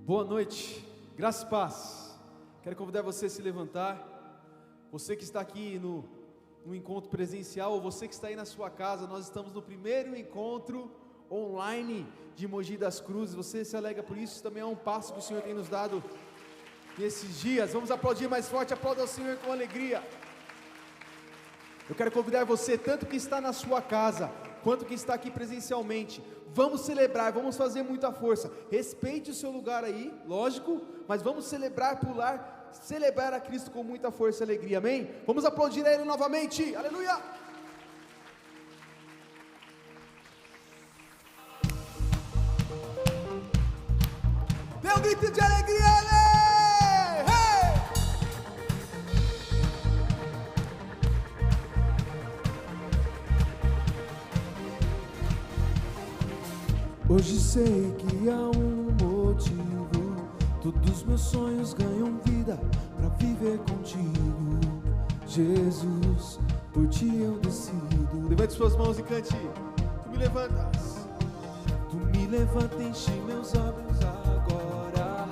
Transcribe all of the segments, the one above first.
Boa noite, graça e paz. Quero convidar você a se levantar. Você que está aqui no encontro presencial, ou você que está aí na sua casa, nós estamos no primeiro encontro online de Mogi das Cruzes. Você se alegra por isso? Também é um passo que o Senhor tem nos dado nesses dias. Vamos aplaudir mais forte, aplauda ao Senhor com alegria. Eu quero convidar você, tanto que está na sua casa, quanto que está aqui presencialmente, vamos celebrar, vamos fazer muita força. Respeite o seu lugar aí, lógico, mas vamos celebrar, pular, celebrar a Cristo com muita força e alegria, amém? Vamos aplaudir a Ele novamente, aleluia! Dê um grito de alegria, Ale! Hoje sei que há um motivo, todos meus sonhos ganham vida pra viver contigo. Jesus, por ti eu decido. Levante suas mãos e cante. Tu me levantas, tu me levanta, enche meus olhos agora.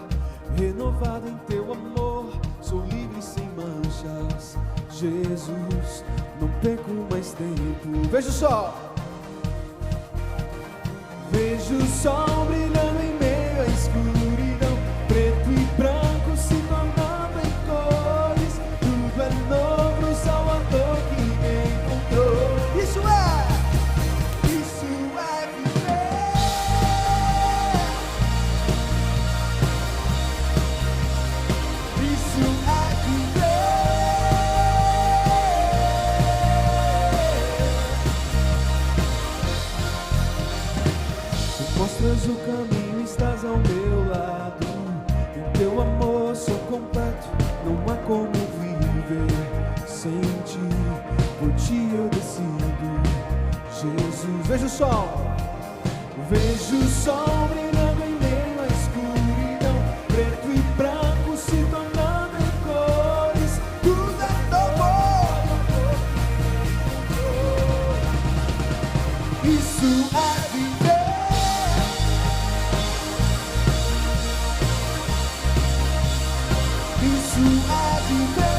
Renovado em teu amor, sou livre sem manchas. Jesus, não perco mais tempo. Veja o sol. Vejo o sol brilhando em meio à escuridão, preto e branco se tornando em cores. Tudo é novo, o Salvador que me encontrou. Isso é viver. Isso é viver. Mostras o caminho, estás ao meu lado. Em teu amor sou completo, não há como viver sem ti. Por ti eu decido, Jesus. Vejo o sol brilhando em meio à escuridão, preto e branco se tornando em cores. Tudo é novo. Isso é viver. Isso é viver.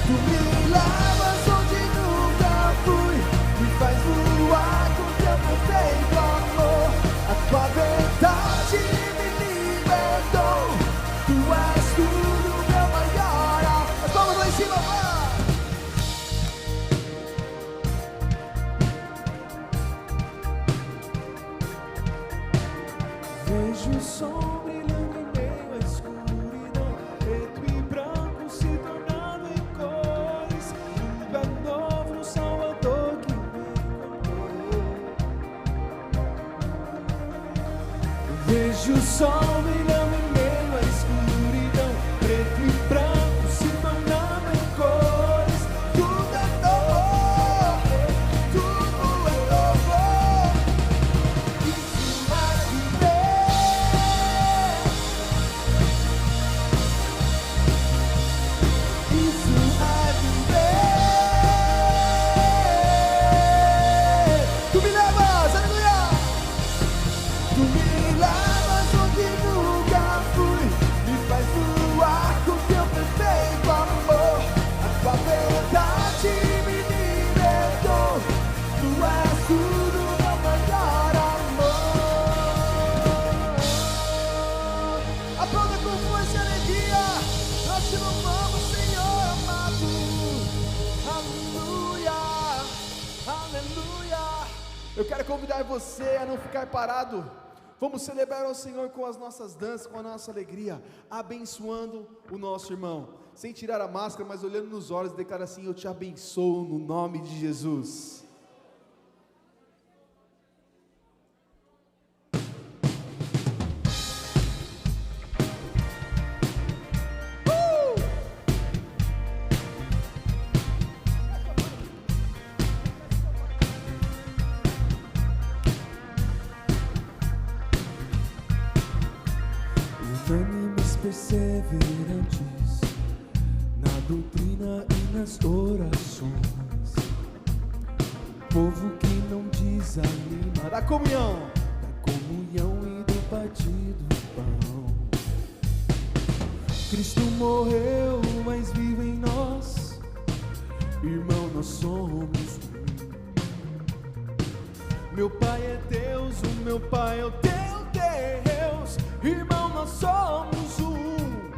Tu me levas onde nunca fui, me faz voar com teu perfeito amor. A tua verdade me libertou. Tu és tudo, meu maior. As palmas lá em cima, vai. Vejo o sol brilhando em meio à escuridão, preto e branco se tornando em cores. Tudo é novo no Salvador que me encontrou. Vejo o sol brilhando em meio à escuridão, preto e branco se tornando em cores. Tudo é novo, tudo é novo. Isso é viver. Isso é viver. Tu me levas, aleluia. Tu me levas onde nunca fui, me faz voar com teu perfeito amor. A tua verdade me libertou. Tu és tudo, meu maior amor. Aplauda com força e alegria. Nós te louvamos, Senhor amado. Aleluia, aleluia. Eu quero convidar você a não ficar parado. Vamos celebrar ao Senhor com as nossas danças, com a nossa alegria, abençoando o nosso irmão, sem tirar a máscara, mas olhando nos olhos, declara assim: eu te abençoo no nome de Jesus. Unânimes, perseverantes na doutrina e nas orações, povo que não desanima, da comunhão e do partir do pão. Cristo morreu, mas vive em nós, irmão, nós somos um. Meu Pai é Deus, o meu Pai é o teu Deus, irmão, nós somos um.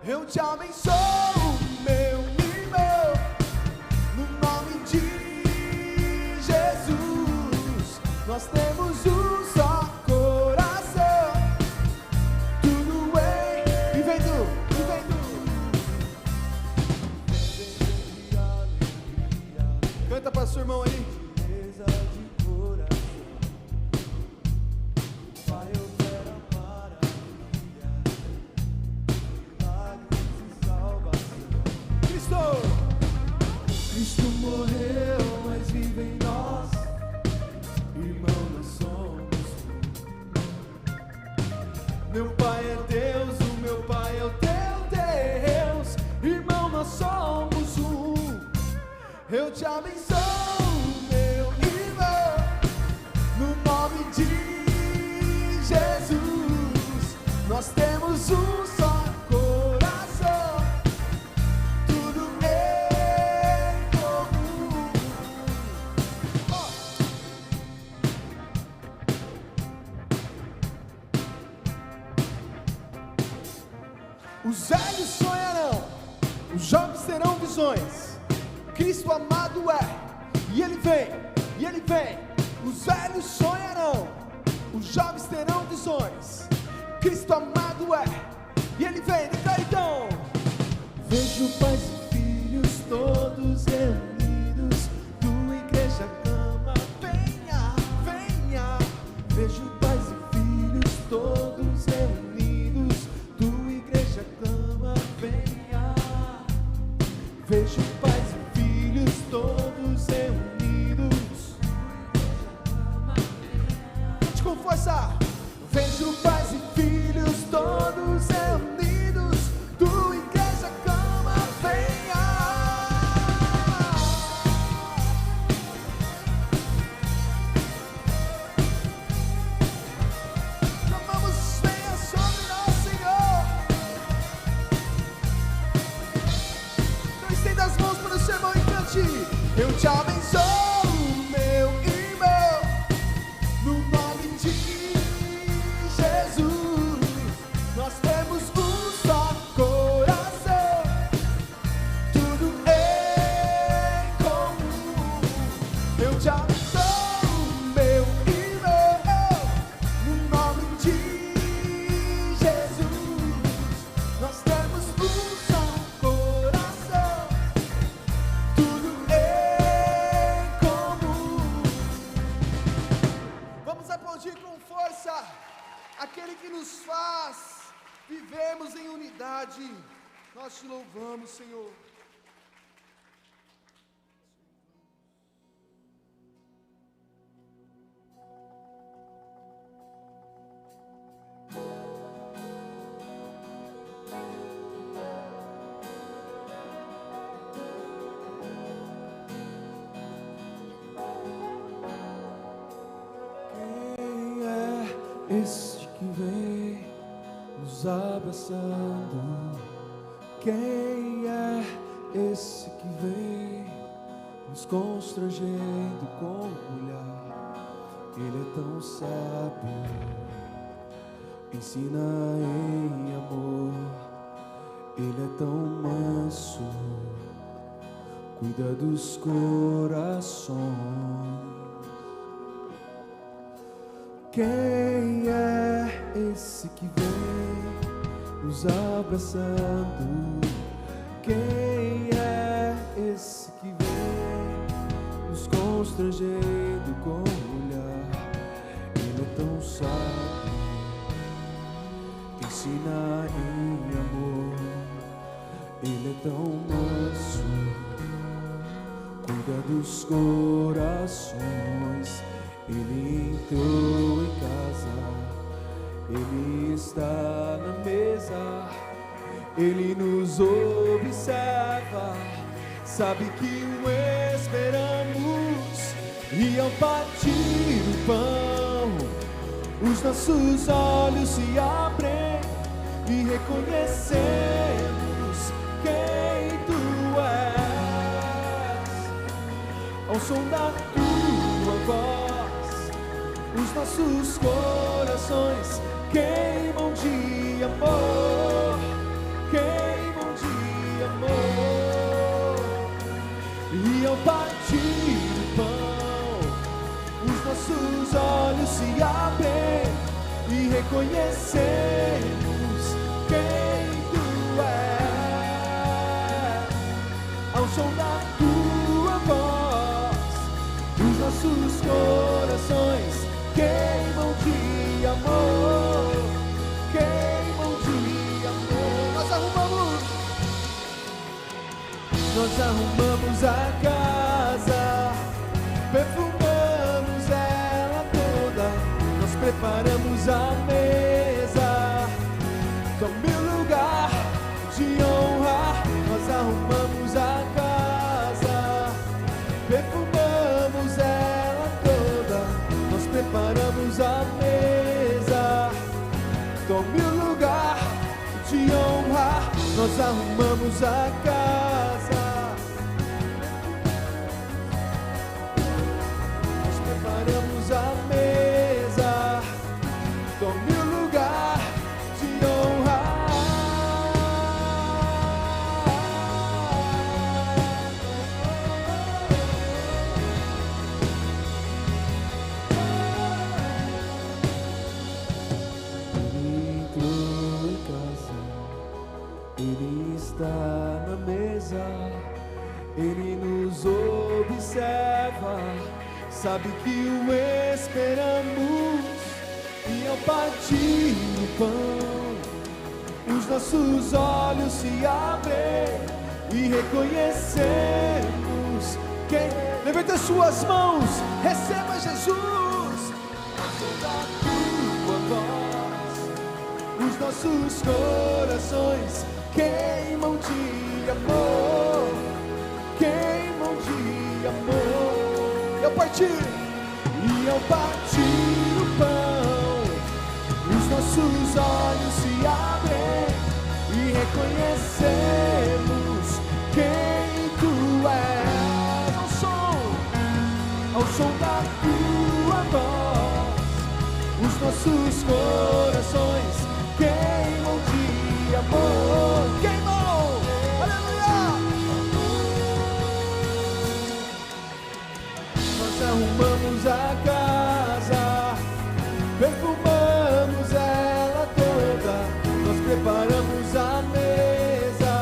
Eu te abençoo, meu irmão, no nome de Jesus. Nós temos um só coração, tudo em vivendo. Canta para seu irmão aí. Cristo morreu, mas vive em nós, irmão, nós somos um. Meu Pai é Deus, o meu Pai é o teu Deus, irmão, nós somos um. Eu te abençoo, meu irmão, no nome de Jesus. Nós temos um só coração, tudo em comum. Os velhos sonharão, os jovens terão visões. Cristo amado é, e Ele vem, e Ele vem. Os velhos sonharão, os jovens terão visões. Cristo amado é, e Ele vem. Então, vejo pais e filhos todos reunidos, tua igreja clama, venha, venha. Vejo pais e filhos todos reunidos, tua igreja clama, venha. Vejo pais e filhos todos reunidos, com força. Vejo pais e filhos todos reunidos, tua igreja clama, venha. Clamamos, venha sobre nós, Senhor. Então estenda as mãos para o seu irmão e cante. Eu te abençoo, meu irmão, no nome de Jesus. Nós temos um só coração, tudo em comum. Eu te abençoo, meu irmão, no nome de Jesus. Nós temos um só coração, tudo em comum. Vamos aplaudir com força aquele que nos faz vivermos em unidade. Nós te louvamos, Senhor. Quem é este que vem nos abraçando? Quem é esse que vem nos constrangendo com o olhar? Ele é tão sábio, ensina em amor. Ele é tão manso, cuida dos corações. Quem é esse que vem nos abraçando? Quem é esse que vem nos constrangendo com o olhar? Ele é tão sábio, ensina em amor. Ele é tão manso, cuida dos corações. Ele entrou em casa, Ele está na mesa, Ele nos observa, sabe que o esperamos, E ao partir o pão, os nossos olhos se abrem e reconhecemos quem Tu és. Ao som da Tua voz, os nossos corações queimam de amor, queimam de amor. E ao partir o pão, os nossos olhos se abrem e reconhecemos quem Tu és. Ao som da Tua voz, os nossos corações queimam de amor, queimam de amor. Nós arrumamos a casa, perfumamos ela toda, nós preparamos a mesa, tome o lugar de honra. Nós arrumamos a casa, perfumamos ela toda, nós preparamos a mesa, tome o lugar de honra. Nós arrumamos a casa, nós preparamos a mesa, tome o lugar de honra. Ele está na mesa, Ele nos observa, sabe que o esperamos. E ao partir o pão, os nossos olhos se abrem e reconhecemos quem. Levante as suas mãos, receba Jesus. Da Tua voz, os nossos corações queimam de amor, queimam de amor. E ao partir o pão, os nossos olhos se abrem e reconhecemos quem Tu és. Ao som da Tua voz, os nossos corações queimam de amor, queimam, aleluia. Nós arrumamos a casa, perfumamos ela toda, nós preparamos a mesa,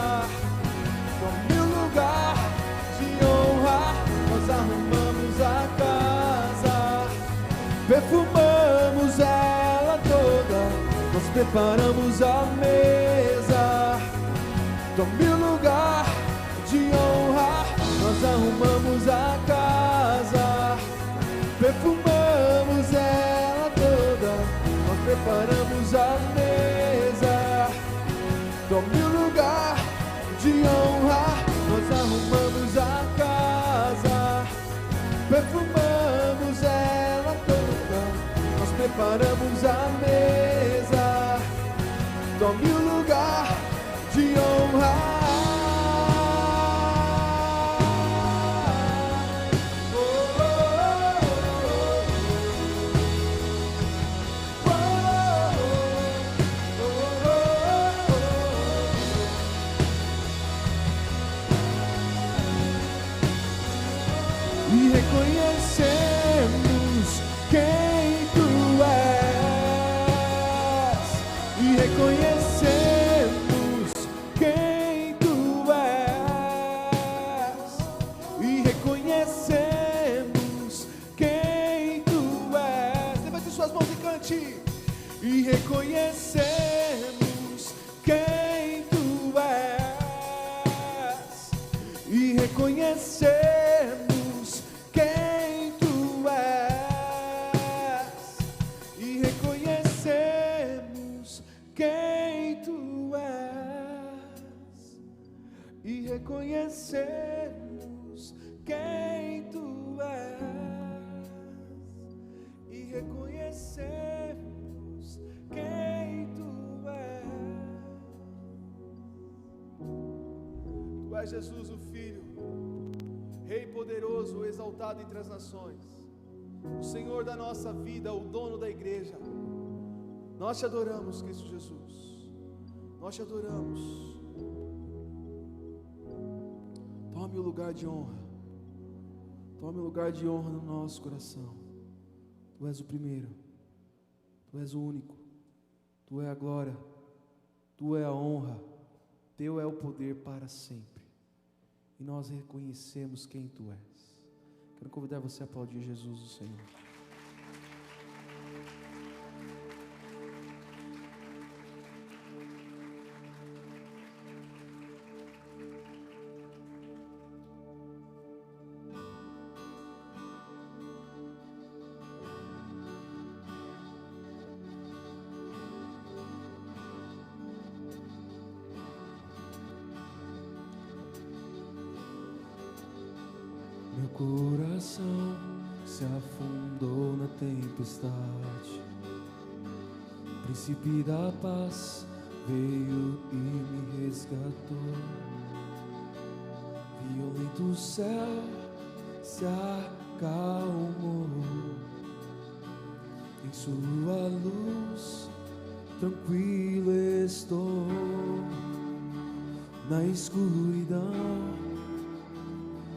tome o lugar de honra. Nós arrumamos a casa, perfumamos ela toda, nós preparamos a mesa, tome o lugar de honra. Nós arrumamos a casa, perfumamos ela toda, nós preparamos a mesa, tome o lugar de honra. Nós arrumamos a casa, perfumamos ela toda, nós preparamos a mesa, tome o lugar de honra. E reconhecemos quem Tu és, e reconhecemos quem Tu és, e reconhecemos quem Tu és. Levante suas mãos e cante. E reconhecemos quem Tu és, e reconhecemos quem Tu és, e reconhecemos quem Tu és, e reconhecemos quem Tu és. é Jesus o Filho, Rei poderoso, exaltado entre as nações, o Senhor da nossa vida, o dono da igreja. Nós te adoramos, Cristo Jesus. Nós te adoramos. Tome o lugar de honra. Tome o lugar de honra no nosso coração. Tu és o primeiro. Tu és o único. Tu é a glória. Tu é a honra. Teu é o poder para sempre. E nós reconhecemos quem Tu és. Quero convidar você a aplaudir Jesus, o Senhor. Meu coração se afundou na tempestade. O príncipe da paz veio e me resgatou. Violento céu se acalmou. Em sua luz tranquilo estou. Na escuridão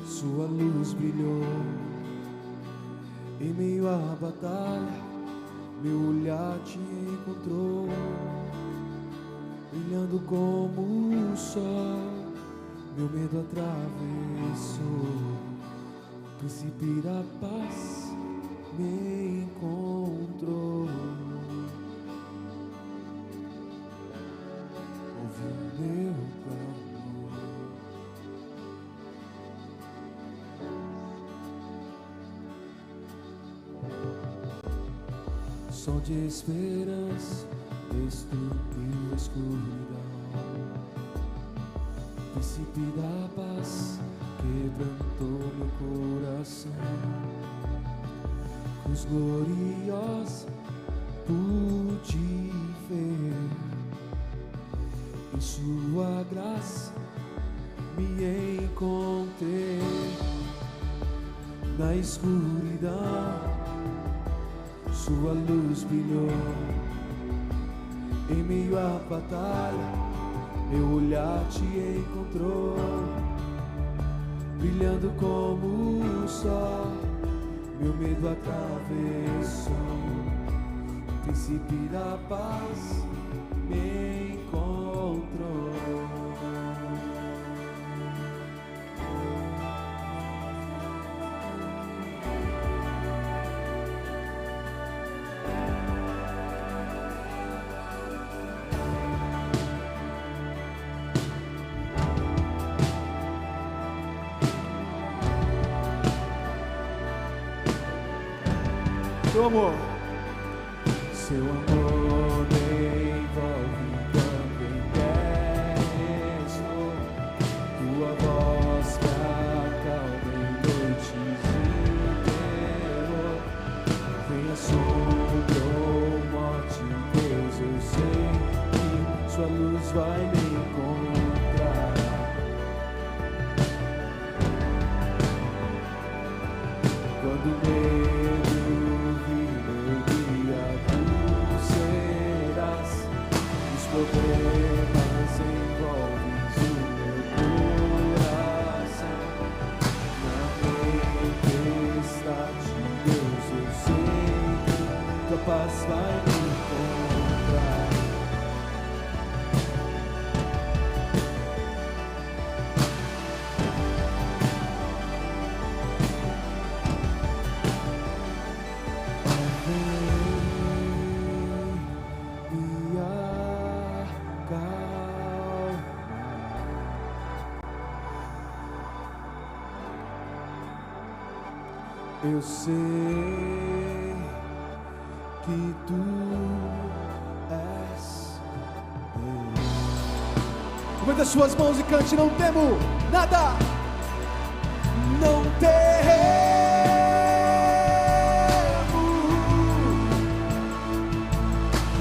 Sua luz brilhou. Em meio à batalha, meu olhar te encontrou. Brilhando como o sol, meu medo atravessou. O príncipe da paz me encontrou. Ouviu meu clamor. Som de esperança destruiu a escuridão. O príncipe da paz quebrantou meu coração. Cruz gloriosa pude ver. Em sua graça me encontrei. Na escuridão Sua luz brilhou. Em meio à batalha, meu olhar te encontrou. Brilhando como o sol, meu medo atravessou. O príncipe da paz me encontrou. Seu amor me envolve quando em terra estou. Tua voz me acalma em noites de terror. Venha sombra ou morte, Deus, eu sei que Sua luz vai me encontrar. Quando o medo problemas envolvem o meu coração. Na tempestade, Deus, eu sei que Tua paz vai me encontrar. Eu sei que Tu és Deus. Levante as suas mãos e cante: não temo nada, não temo.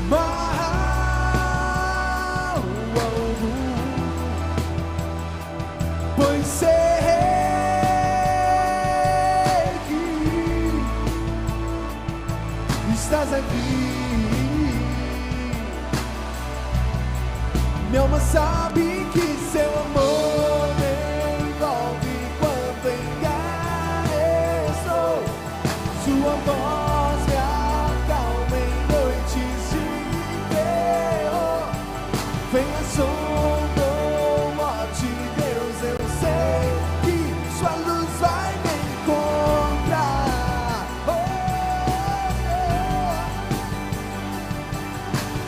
Mal algum, Minha alma sabe que seu amor me envolve quando em guerra estou. Sua voz me acalma em noites de terror. Venha sombra ou morte, Deus, eu sei que sua luz vai me encontrar.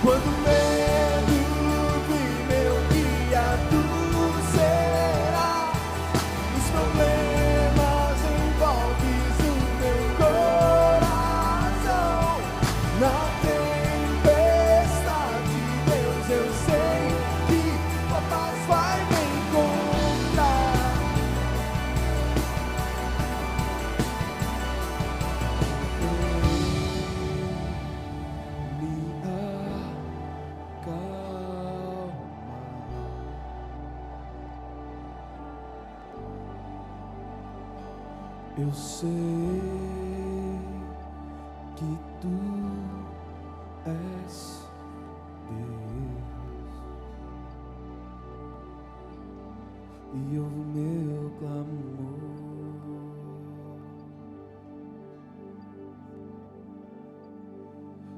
Quando o medo vir, meu guia tu será. Os problemas envolves o meu coração. Na tempestade, Deus, eu sei que tua paz vai me encontrar. Me acalma. Eu sei que tu és Deus e ouve o meu clamor.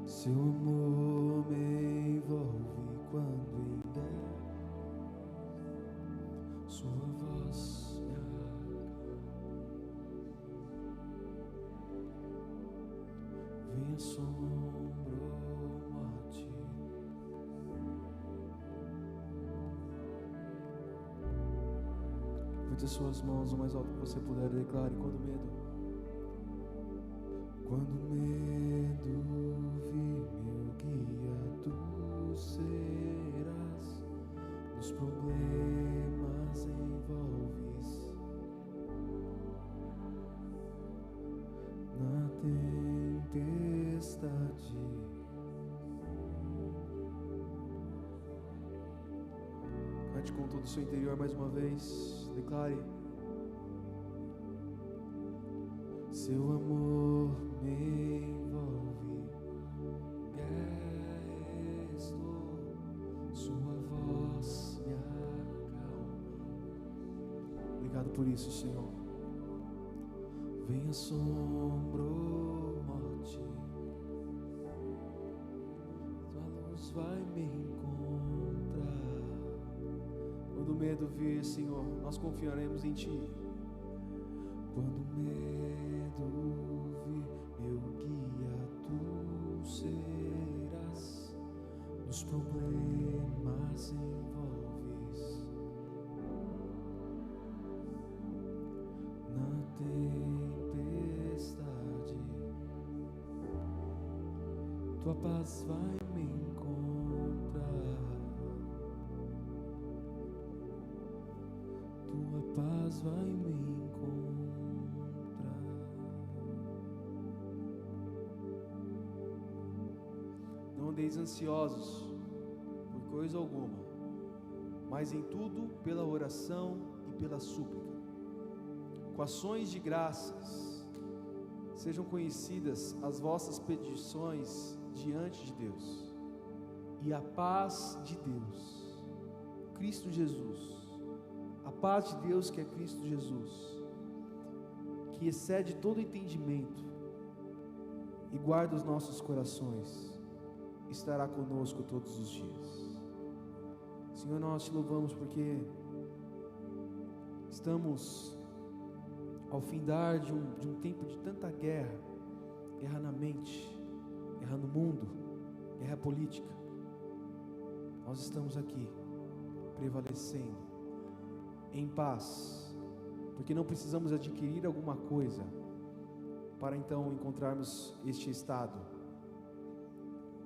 Seu amor me envolve quando em guerra, sua voz me acalma. Venha sombra ou morte, levante as suas mãos o mais alto que você puder, declare: quando medo vir, meu guia tu serás. Nos problemas envolves, na tempestade. Cante com todo o seu interior mais uma vez, declare: seu amor me envolve, guerra estou, sua voz me acalma. Obrigado por isso, Senhor. Venha sombra ou morte, tua luz vai me encontrar. Quando o medo vir, Senhor, nós confiaremos em Ti. Quando o medo vir, meu guia tu serás. Nos problemas envolves, na tempestade, tua paz vai me encontrar. Tua paz vai me encontrar. Não andeis ansiosos por coisa alguma, mas em tudo pela oração e pela súplica, com ações de graças, sejam conhecidas as vossas petições diante de Deus, e a paz de Deus, Cristo Jesus, a paz de Deus que é Cristo Jesus, que excede todo entendimento e guarda os nossos corações, estará conosco todos os dias. Senhor, nós te louvamos porque estamos ao findar de um tempo de tanta guerra, guerra na mente, guerra no mundo, guerra política. Nós estamos aqui prevalecendo em paz, porque não precisamos adquirir alguma coisa para então encontrarmos este estado,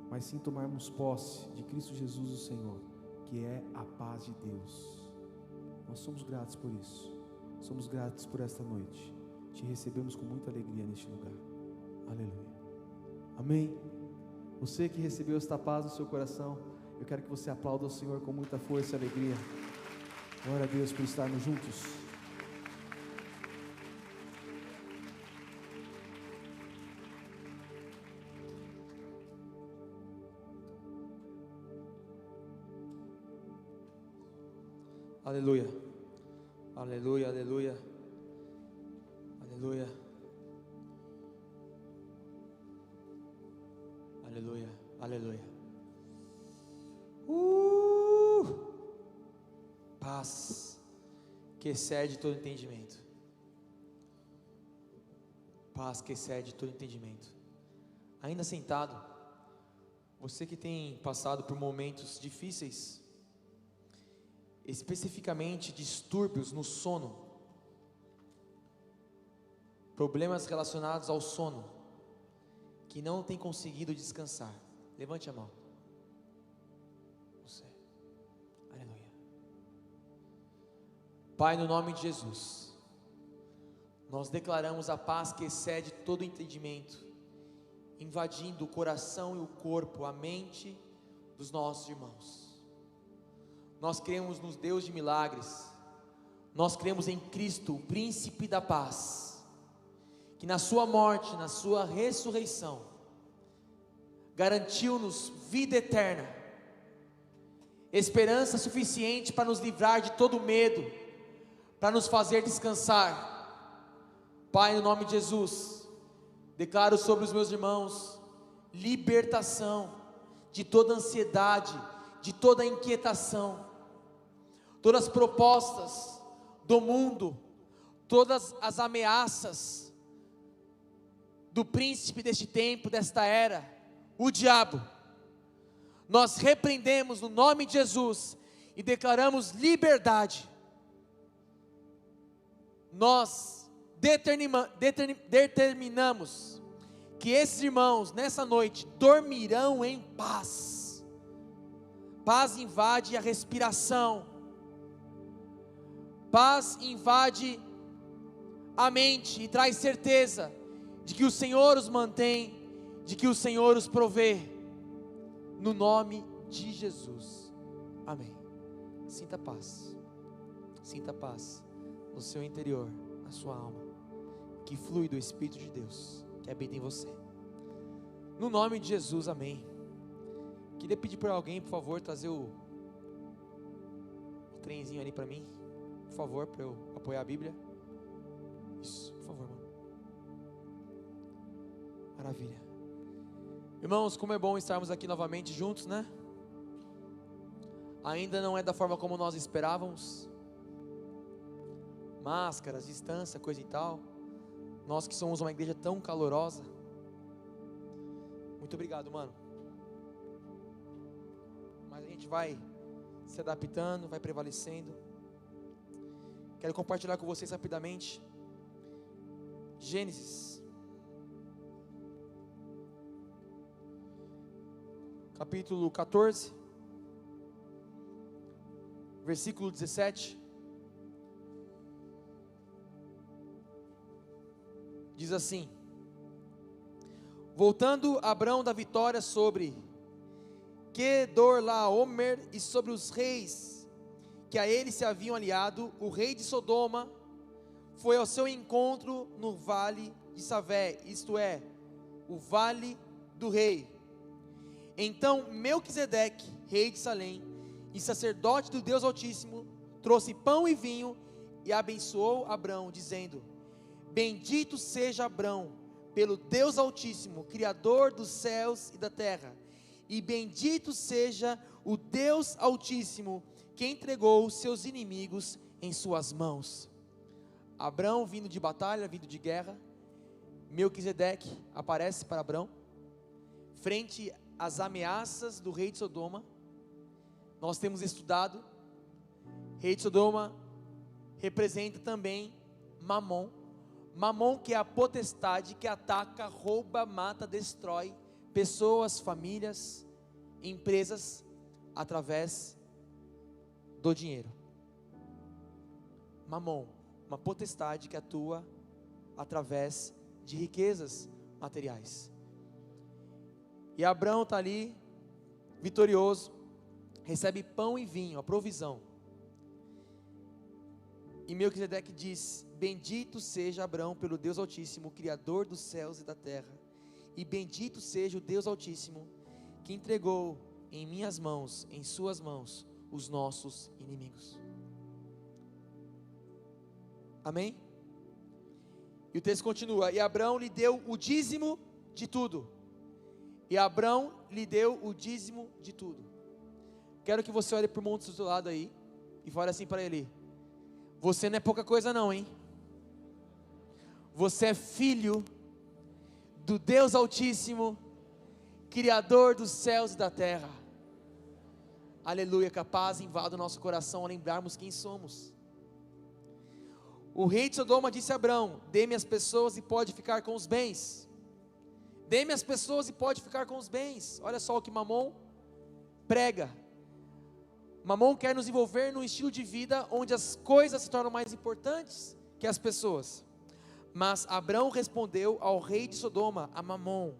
mas sim tomarmos posse de Cristo Jesus o Senhor, que é a paz de Deus. Nós somos gratos por isso, somos gratos por esta noite, te recebemos com muita alegria neste lugar. Aleluia, amém. Você que recebeu esta paz no seu coração, eu quero que você aplaude ao Senhor com muita força e alegria. Glória a Deus por estarmos juntos. Aleluia, aleluia, aleluia, aleluia, aleluia, aleluia. Paz que excede todo entendimento. Paz que excede todo entendimento. Ainda sentado, você que tem passado por momentos difíceis, especificamente distúrbios no sono, problemas relacionados ao sono, que não tem conseguido descansar, levante a mão. Você, aleluia. Pai, no nome de Jesus, nós declaramos a paz que excede todo entendimento, invadindo o coração e o corpo, a mente dos nossos irmãos. Nós cremos no Deus de milagres, nós cremos em Cristo, o príncipe da paz, que na sua morte, na sua ressurreição, garantiu-nos vida eterna, esperança suficiente para nos livrar de todo medo, para nos fazer descansar. Pai, no nome de Jesus, declaro sobre os meus irmãos libertação de toda ansiedade, de toda inquietação, todas as propostas do mundo, todas as ameaças do príncipe deste tempo, desta era, o diabo. Nós repreendemos no nome de Jesus e declaramos liberdade. Nós determinamos que esses irmãos nessa noite dormirão em paz. Paz invade a respiração. Paz invade a mente e traz certeza de que o Senhor os mantém, de que o Senhor os provê, no nome de Jesus, amém. Sinta paz no seu interior, na sua alma, que flui do Espírito de Deus, que habita em você, no nome de Jesus, amém. Queria pedir para alguém, por favor, trazer o trenzinho ali para mim, por favor, para eu apoiar a Bíblia. Isso, por favor, mano. Maravilha. Irmãos, como é bom estarmos aqui novamente juntos, né? Ainda não é da forma como nós esperávamos. Máscaras, distância, coisa e tal. Nós que somos uma igreja tão calorosa. Muito obrigado, mano. Mas a gente vai se adaptando, vai prevalecendo. Quero compartilhar com vocês rapidamente Gênesis, capítulo 14, versículo 17. Diz assim: voltando Abrão da vitória sobre Quedorlaomer e sobre os reis que a ele se haviam aliado, o rei de Sodoma foi ao seu encontro no vale de Savé, isto é, o vale do rei. Então Melquisedeque, rei de Salém, e sacerdote do Deus Altíssimo, trouxe pão e vinho e abençoou Abrão, dizendo: bendito seja Abrão pelo Deus Altíssimo, Criador dos céus e da terra, e bendito seja o Deus Altíssimo, que entregou seus inimigos em suas mãos. Abrão vindo de batalha, vindo de guerra. Melquisedeque aparece para Abrão, frente às ameaças do rei de Sodoma. Nós temos estudado, rei de Sodoma representa também Mamon. Mamon, que é a potestade que ataca, rouba, mata, destrói pessoas, famílias, empresas, através do dinheiro. Mamon, uma potestade que atua através de riquezas materiais. E Abrão está ali, vitorioso, recebe pão e vinho, a provisão. E Melquisedeque diz: bendito seja Abrão pelo Deus Altíssimo, Criador dos céus e da terra, e bendito seja o Deus Altíssimo, que entregou em minhas mãos, em suas mãos, os nossos inimigos. Amém? E o texto continua: e Abrão lhe deu o dízimo de tudo. E Abrão lhe deu o dízimo de tudo. Quero que você olhe para o mundo do seu lado aí e fale assim para ele: você não é pouca coisa não, hein? Você é filho do Deus Altíssimo, Criador dos céus e da terra. Aleluia, que a paz invada o nosso coração ao lembrarmos quem somos. O rei de Sodoma disse a Abrão: dê-me as pessoas e pode ficar com os bens. Dê-me as pessoas e pode ficar com os bens. Olha só o que Mamon prega. Mamon quer nos envolver num estilo de vida onde as coisas se tornam mais importantes que as pessoas. Mas Abrão respondeu ao rei de Sodoma, a Mamon,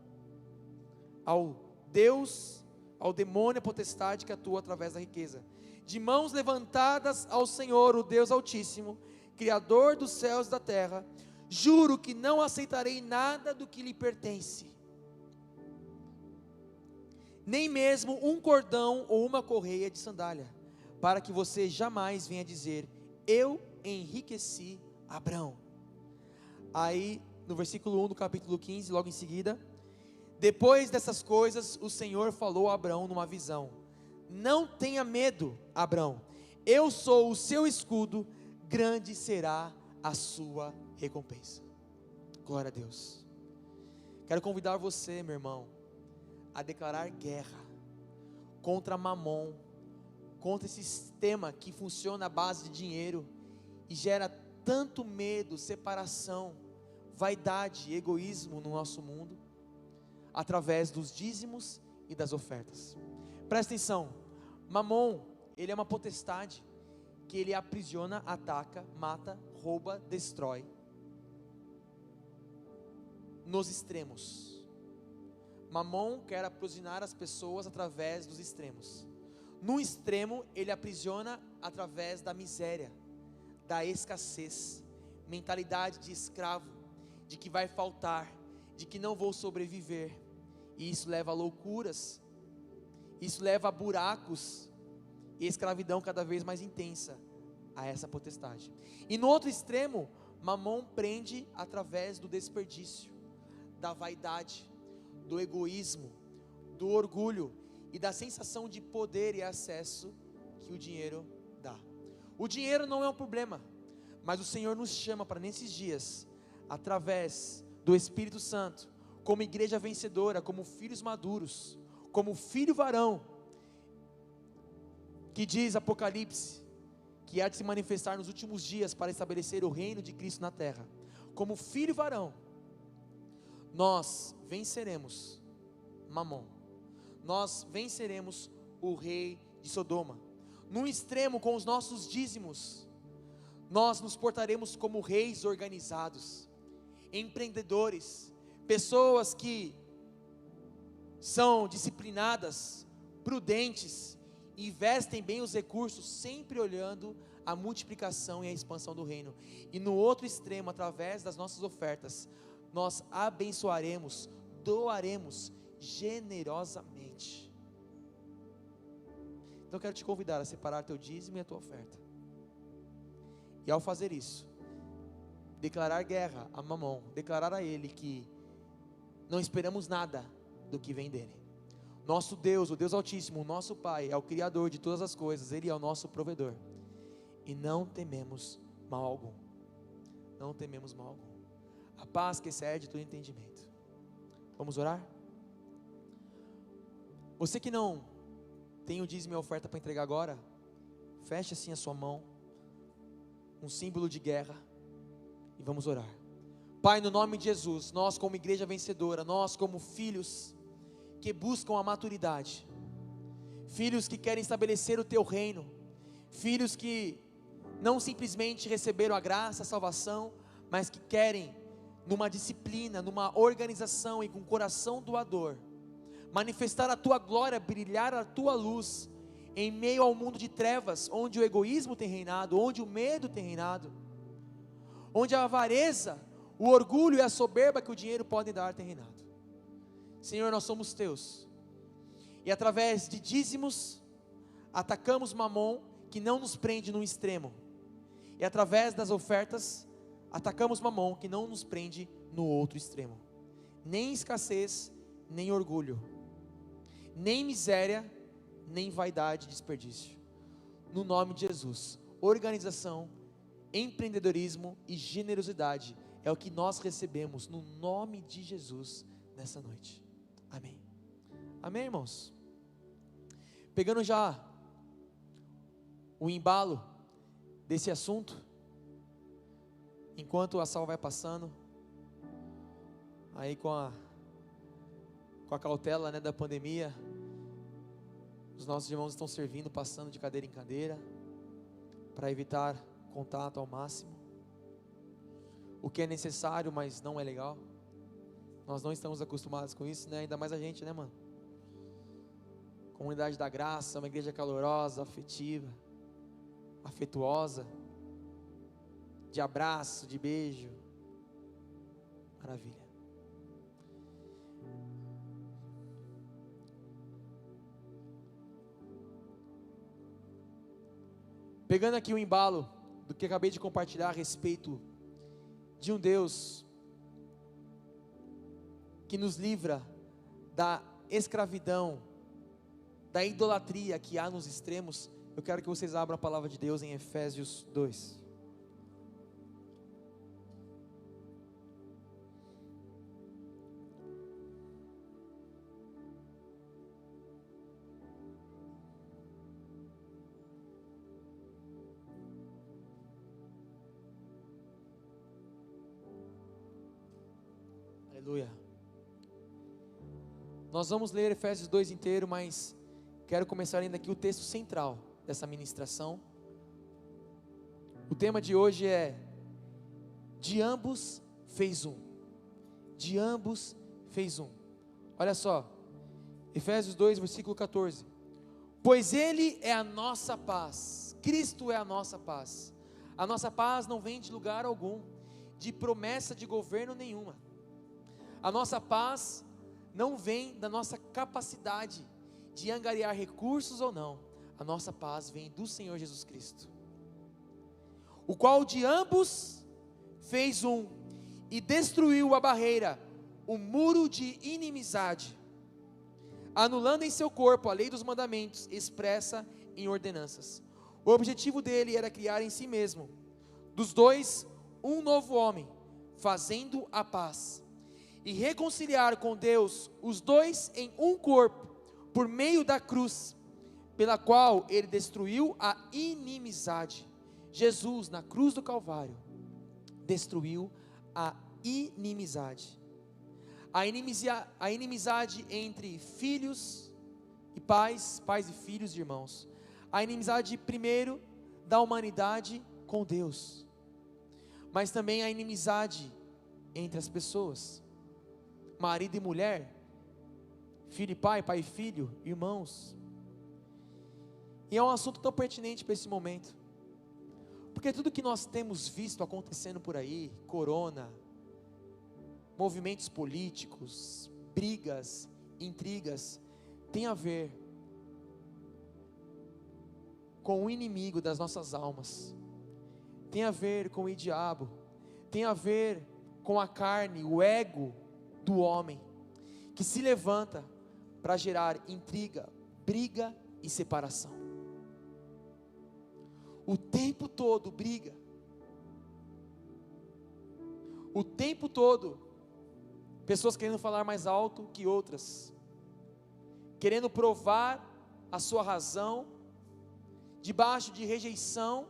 ao Deus, ao demônio, a potestade que atua através da riqueza: de mãos levantadas ao Senhor, o Deus Altíssimo, Criador dos céus e da terra, juro que não aceitarei nada do que lhe pertence, nem mesmo um cordão ou uma correia de sandália, para que você jamais venha dizer: eu enriqueci Abrão. Aí no versículo 1 do capítulo 15, logo em seguida: depois dessas coisas o Senhor falou a Abrão numa visão: não tenha medo, Abrão, eu sou o seu escudo, grande será a sua recompensa. Glória a Deus. Quero convidar você, meu irmão, a declarar guerra contra Mamon, contra esse sistema que funciona à base de dinheiro e gera tanto medo, separação, vaidade, egoísmo no nosso mundo, através dos dízimos e das ofertas. Presta atenção, Mamon, ele é uma potestade que ele aprisiona, ataca, mata, rouba, destrói nos extremos. Mamon quer aprisionar as pessoas através dos extremos. No extremo, ele aprisiona através da miséria, da escassez, mentalidade de escravo, de que vai faltar, de que não vou sobreviver. E isso leva a loucuras, isso leva a buracos e escravidão cada vez mais intensa a essa potestade. E no outro extremo, Mamon prende através do desperdício, da vaidade, do egoísmo, do orgulho e da sensação de poder e acesso que o dinheiro dá. O dinheiro não é um problema, mas o Senhor nos chama para nesses dias, através do Espírito Santo, como igreja vencedora, como filhos maduros, como filho varão, que diz Apocalipse, que há de se manifestar nos últimos dias para estabelecer o reino de Cristo na terra. Como filho varão, nós venceremos Mamon, nós venceremos o rei de Sodoma. No extremo, com os nossos dízimos, nós nos portaremos como reis organizados, empreendedores, pessoas que são disciplinadas, prudentes, investem bem os recursos, sempre olhando a multiplicação e a expansão do reino. E no outro extremo, através das nossas ofertas, nós abençoaremos, doaremos generosamente. Então eu quero te convidar a separar teu dízimo e a tua oferta. E ao fazer isso, declarar guerra a Mamon, declarar a ele que não esperamos nada do que vem dele. Nosso Deus, o Deus Altíssimo, o nosso Pai, é o Criador de todas as coisas, Ele é o nosso provedor, e não tememos mal algum, não tememos mal algum, a paz que excede todo entendimento. Vamos orar? Você que não tem o dízimo e a oferta para entregar agora, feche assim a sua mão, um símbolo de guerra, e vamos orar. Pai, no nome de Jesus, nós como igreja vencedora, nós como filhos que buscam a maturidade, filhos que querem estabelecer o teu reino, filhos que não simplesmente receberam a graça, a salvação, mas que querem, numa disciplina, numa organização e com coração doador, manifestar a tua glória, brilhar a tua luz, em meio ao mundo de trevas, onde o egoísmo tem reinado, onde o medo tem reinado, onde a avareza, o orgulho e a soberba que o dinheiro podem dar tem reinado. Senhor, nós somos teus, e através de dízimos, atacamos Mamon, que não nos prende num extremo, e através das ofertas, atacamos Mamon, que não nos prende no outro extremo. Nem escassez, nem orgulho, nem miséria, nem vaidade e desperdício. No nome de Jesus, organização, empreendedorismo e generosidade é o que nós recebemos no nome de Jesus nessa noite. Amém. Amém, irmãos? Pegando já o embalo desse assunto, enquanto a sala vai passando, aí com a cautela, né, da pandemia, os nossos irmãos estão servindo, passando de cadeira em cadeira, para evitar contato ao máximo, o que é necessário, mas não é legal. Nós não estamos acostumados com isso, né? Ainda mais a gente, né, mano? Comunidade da Graça, uma igreja calorosa, afetiva, afetuosa, de abraço, de beijo, maravilha. Pegando aqui o embalo do que acabei de compartilhar a respeito de um Deus que nos livra da escravidão, da idolatria que há nos extremos, eu quero que vocês abram a palavra de Deus em Efésios 2. Aleluia. Nós vamos ler Efésios 2 inteiro, mas quero começar ainda aqui o texto central dessa ministração. O tema de hoje é: de ambos fez um. De ambos fez um. Olha só, Efésios 2, versículo 14. Pois Ele é a nossa paz, Cristo é a nossa paz. A nossa paz não vem de lugar algum, de promessa de governo nenhuma. A nossa paz não vem da nossa capacidade de angariar recursos ou não. A nossa paz vem do Senhor Jesus Cristo, o qual de ambos fez um e destruiu a barreira, o muro de inimizade, anulando em seu corpo a lei dos mandamentos expressa em ordenanças. O objetivo dele era criar em si mesmo, dos dois, um novo homem, fazendo a paz, e reconciliar com Deus os dois em um corpo, por meio da cruz, pela qual ele destruiu a inimizade. Jesus, na cruz do Calvário, destruiu a inimizade. A inimizade entre filhos e pais, pais e filhos e irmãos. A inimizade, primeiro, da humanidade com Deus, mas também a inimizade entre as pessoas, marido e mulher, filho e pai, pai e filho, irmãos. E é um assunto tão pertinente para esse momento, porque tudo que nós temos visto acontecendo por aí, corona, movimentos políticos, brigas, intrigas, tem a ver com o inimigo das nossas almas, tem a ver com o diabo, tem a ver com a carne, o ego do homem, que se levanta para gerar intriga, briga e separação. O tempo todo briga, o tempo todo pessoas querendo falar mais alto que outras, querendo provar a sua razão, debaixo de rejeição,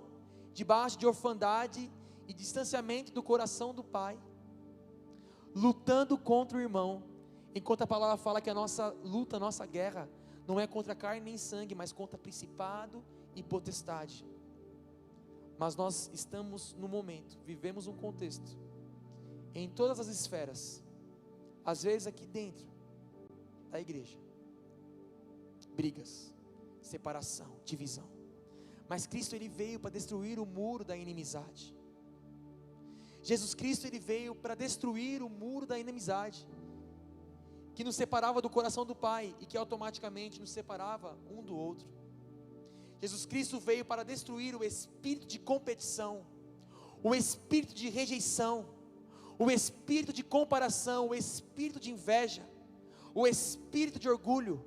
debaixo de orfandade e distanciamento do coração do Pai, lutando contra o irmão, enquanto a palavra fala que a nossa luta, a nossa guerra, não é contra carne nem sangue, mas contra principado e potestade. Mas nós estamos no momento, vivemos um contexto, em todas as esferas, às vezes aqui dentro da igreja, brigas, separação, divisão, mas Cristo ele veio para destruir o muro da inimizade. Jesus Cristo ele veio para destruir o muro da inimizade, que nos separava do coração do Pai, e que automaticamente nos separava um do outro. Jesus Cristo veio para destruir o espírito de competição, o espírito de rejeição, o espírito de comparação, o espírito de inveja, o espírito de orgulho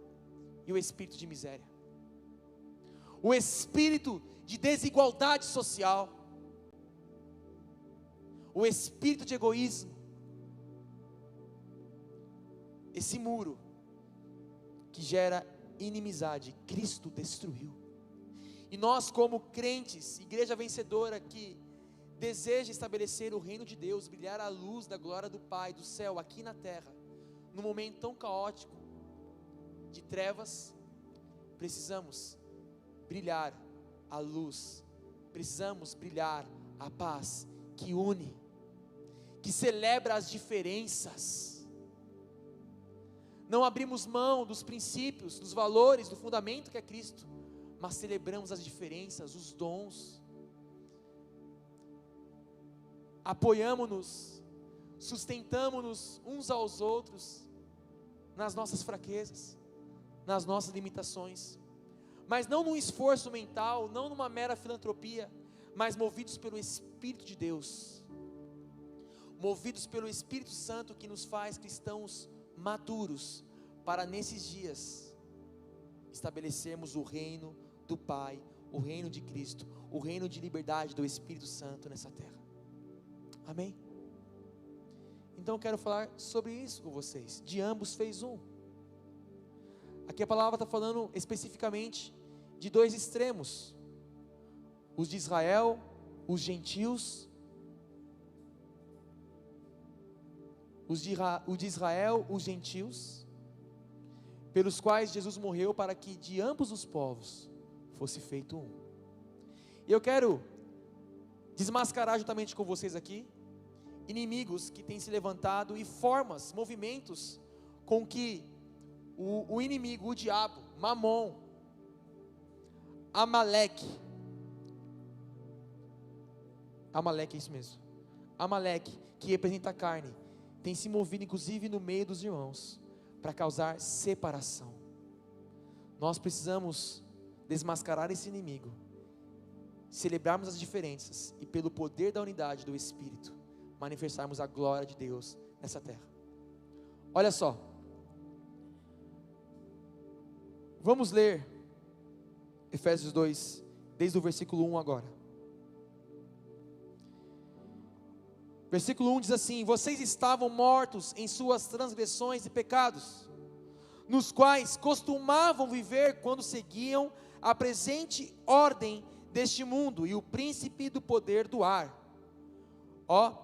e o espírito de miséria, o espírito de desigualdade social, o espírito de egoísmo, esse muro que gera inimizade, Cristo destruiu. E nós, como crentes, igreja vencedora que deseja estabelecer o reino de Deus, brilhar a luz da glória do Pai, do céu, aqui na terra, num momento tão caótico, de trevas, precisamos brilhar a luz, precisamos brilhar a paz, que une, que celebra as diferenças. Não abrimos mão dos princípios, dos valores, do fundamento que é Cristo, mas celebramos as diferenças, os dons. Apoiamo-nos, sustentamo-nos uns aos outros, nas nossas fraquezas, nas nossas limitações, mas não num esforço mental, não numa mera filantropia, mas movidos pelo Espírito de Deus, movidos pelo Espírito Santo que nos faz cristãos maduros, para nesses dias estabelecermos o reino do Pai, o reino de Cristo, o reino de liberdade do Espírito Santo nessa terra. Amém? Então eu quero falar sobre isso com vocês. De ambos fez um. Aqui a palavra está falando especificamente de dois extremos: os de Israel, os gentios. O de Israel, os gentios, pelos quais Jesus morreu para que de ambos os povos fosse feito um. E eu quero desmascarar juntamente com vocês aqui inimigos que têm se levantado e formas, movimentos com que o inimigo, o diabo, Mamon, Amaleque, é isso mesmo, Amaleque, que representa a carne, tem se movido inclusive no meio dos irmãos, para causar separação. Nós precisamos desmascarar esse inimigo, celebrarmos as diferenças e pelo poder da unidade do Espírito, manifestarmos a glória de Deus nessa terra. Olha só, vamos ler Efésios 2, desde o versículo 1 agora. Versículo 1 diz assim: vocês estavam mortos em suas transgressões e pecados, nos quais costumavam viver quando seguiam a presente ordem deste mundo e o príncipe do poder do ar.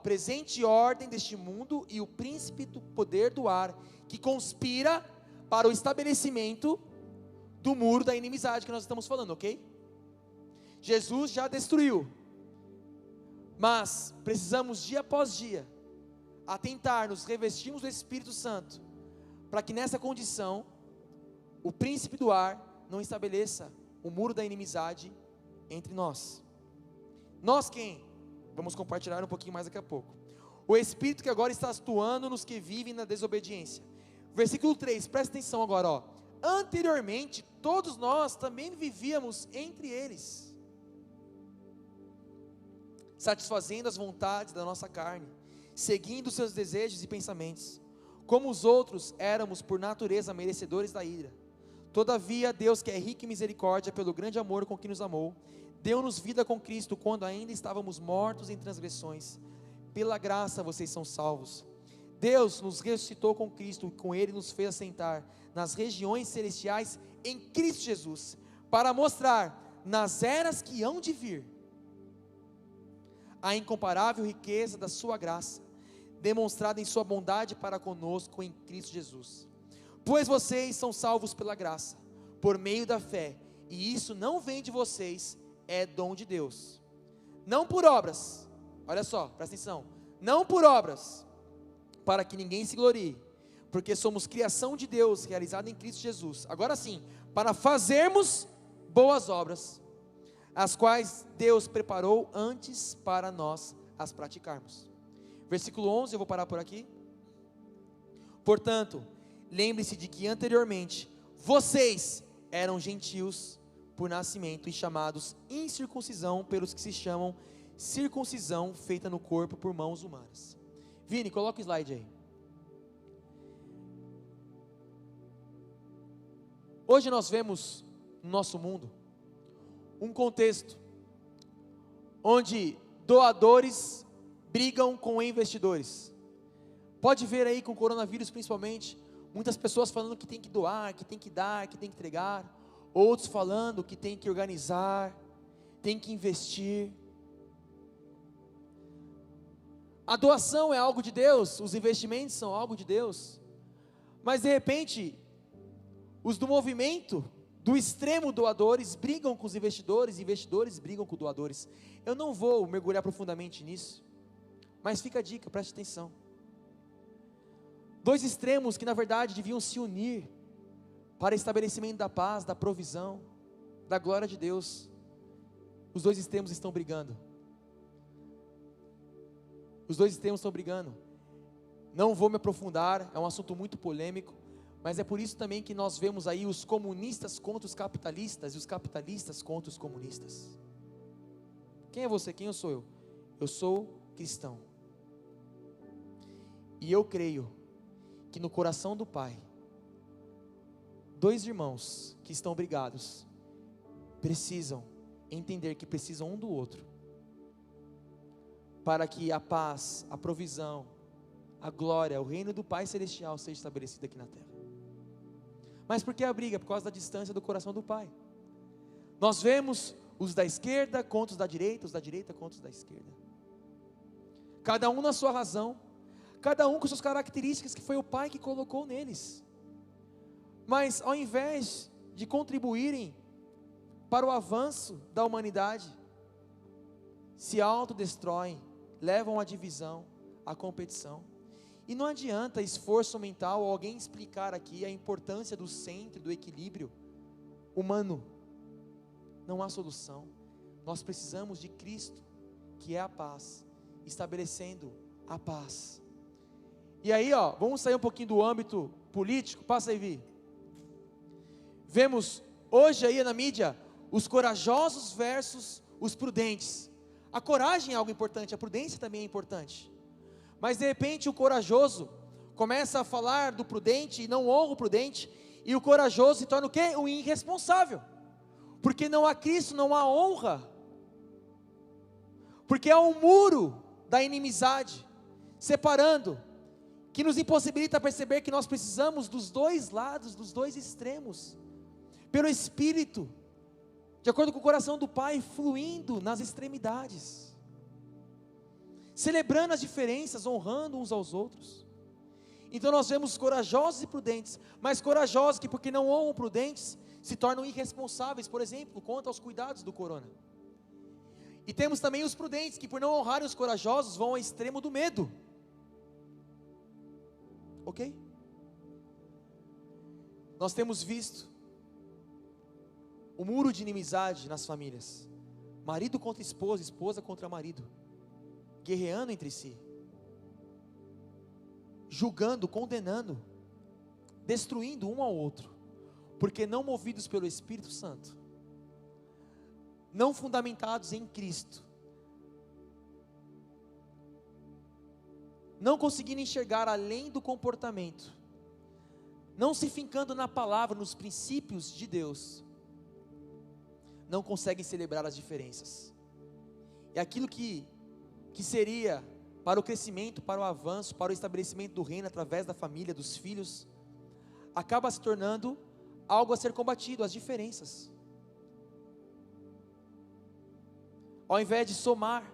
Presente ordem deste mundo e o príncipe do poder do ar, que conspira para o estabelecimento do muro da inimizade que nós estamos falando, ok? Jesus já destruiu, mas precisamos dia após dia atentar, nos revestirmos do Espírito Santo, para que nessa condição o príncipe do ar não estabeleça o muro da inimizade entre nós. Nós quem? Vamos compartilhar um pouquinho mais daqui a pouco. O Espírito que agora está atuando nos que vivem na desobediência. Versículo 3, presta atenção agora, anteriormente todos nós também vivíamos entre eles, satisfazendo as vontades da nossa carne, seguindo seus desejos e pensamentos. Como os outros, éramos por natureza merecedores da ira. Todavia, Deus, que é rico em misericórdia, pelo grande amor com que nos amou, deu-nos vida com Cristo, quando ainda estávamos mortos em transgressões. Pela graça vocês são salvos. Deus nos ressuscitou com Cristo, e com Ele nos fez assentar nas regiões celestiais em Cristo Jesus, para mostrar nas eras que hão de vir a incomparável riqueza da sua graça, demonstrada em sua bondade para conosco em Cristo Jesus. Pois vocês são salvos pela graça, por meio da fé, e isso não vem de vocês, é dom de Deus, não por obras. Olha só, presta atenção, não por obras, para que ninguém se glorie, porque somos criação de Deus, realizada em Cristo Jesus. Agora sim, para fazermos boas obras, as quais Deus preparou antes para nós as praticarmos. Versículo 11, eu vou parar por aqui. Portanto, lembre-se de que anteriormente vocês eram gentios por nascimento e chamados incircuncisão pelos que se chamam circuncisão feita no corpo por mãos humanas. Vini, coloca o slide aí. Hoje nós vemos no nosso mundo um contexto onde doadores brigam com investidores. Pode ver aí com o coronavírus principalmente, muitas pessoas falando que tem que doar, que tem que dar, que tem que entregar, outros falando que tem que organizar, tem que investir. A doação é algo de Deus, os investimentos são algo de Deus, mas de repente, os do movimento, do extremo doadores, brigam com os investidores brigam com doadores. Eu não vou mergulhar profundamente nisso, mas fica a dica, preste atenção. Dois extremos que na verdade deviam se unir para estabelecimento da paz, da provisão, da glória de Deus. Os dois extremos estão brigando. Os dois extremos estão brigando. Não vou me aprofundar, é um assunto muito polêmico, mas é por isso também que nós vemos aí os comunistas contra os capitalistas e os capitalistas contra os comunistas. Quem é você? Quem eu sou eu? Eu sou cristão. E eu creio que no coração do Pai, dois irmãos que estão brigados, precisam entender que precisam um do outro, para que a paz, a provisão, a glória, o reino do Pai Celestial seja estabelecido aqui na terra. Mas por que a briga? Por causa da distância do coração do Pai. Nós vemos os da esquerda contra os da direita contra os da esquerda. Cada um na sua razão, cada um com suas características que foi o Pai que colocou neles. Mas ao invés de contribuírem para o avanço da humanidade, se autodestroem, levam à divisão, à competição. E não adianta esforço mental ou alguém explicar aqui a importância do centro, do equilíbrio humano. Não há solução. Nós precisamos de Cristo, que é a paz, estabelecendo a paz. E aí, vamos sair um pouquinho do âmbito político. Passa aí, Vi. Vemos hoje aí na mídia os corajosos versus os prudentes. A coragem é algo importante, a prudência também é importante. Mas de repente o corajoso começa a falar do prudente e não honra o prudente, e o corajoso se torna o quê? O irresponsável. Porque não há Cristo, não há honra. Porque há um muro da inimizade separando, que nos impossibilita perceber que nós precisamos dos dois lados, dos dois extremos, pelo Espírito, de acordo com o coração do Pai, fluindo nas extremidades, celebrando as diferenças, honrando uns aos outros. Então nós vemos corajosos e prudentes, mas corajosos que porque não honram prudentes, se tornam irresponsáveis, por exemplo, quanto aos cuidados do corona. E temos também os prudentes, que por não honrarem os corajosos, vão ao extremo do medo. Ok? Nós temos visto o muro de inimizade nas famílias, marido contra esposa, esposa contra marido, guerreando entre si, julgando, condenando, destruindo um ao outro, porque não movidos pelo Espírito Santo, não fundamentados em Cristo, não conseguindo enxergar além do comportamento, não se fincando na palavra, nos princípios de Deus, não conseguem celebrar as diferenças. É aquilo que seria para o crescimento, para o avanço, para o estabelecimento do reino através da família, dos filhos, acaba se tornando algo a ser combatido, as diferenças. Ao invés de somar,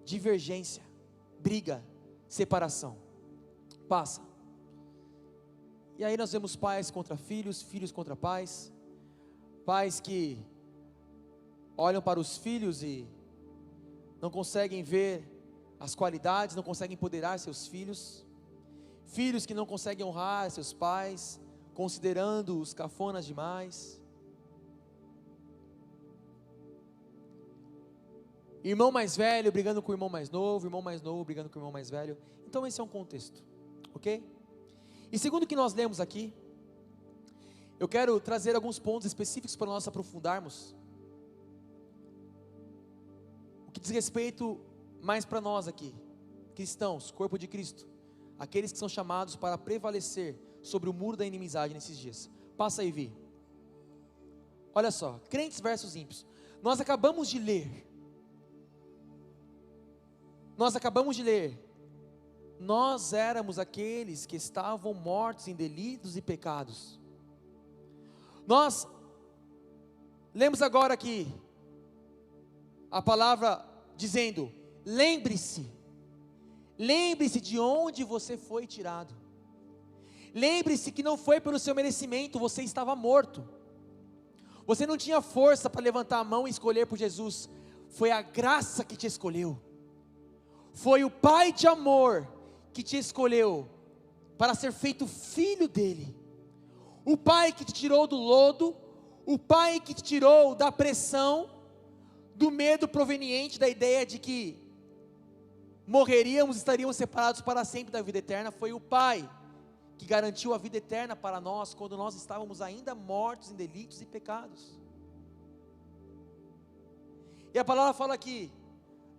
divergência, briga, separação, passa. E aí nós vemos pais contra filhos, filhos contra pais, pais que olham para os filhos e não conseguem ver as qualidades, não conseguem empoderar seus filhos, filhos que não conseguem honrar seus pais, considerando-os cafonas demais, irmão mais velho brigando com o irmão mais novo brigando com o irmão mais velho. Então esse é um contexto, ok? E segundo o que nós lemos aqui, eu quero trazer alguns pontos específicos para nós aprofundarmos. que diz respeito mais para nós aqui, cristãos, corpo de Cristo, aqueles que são chamados para prevalecer sobre o muro da inimizade nesses dias. Passa aí, Vi. Olha só, crentes versus ímpios. Nós acabamos de ler, nós éramos aqueles que estavam mortos em delitos e pecados. Nós lemos agora aqui a palavra dizendo: lembre-se de onde você foi tirado. Lembre-se que não foi pelo seu merecimento, você estava morto. Você não tinha força para levantar a mão e escolher por Jesus. Foi a graça que te escolheu. Foi o Pai de amor que te escolheu para ser feito filho dele. O Pai que te tirou do lodo, o Pai que te tirou da pressão, do medo proveniente da ideia de que morreríamos, estaríamos separados para sempre da vida eterna. Foi o Pai que garantiu a vida eterna para nós, quando nós estávamos ainda mortos em delitos e pecados. E a palavra fala que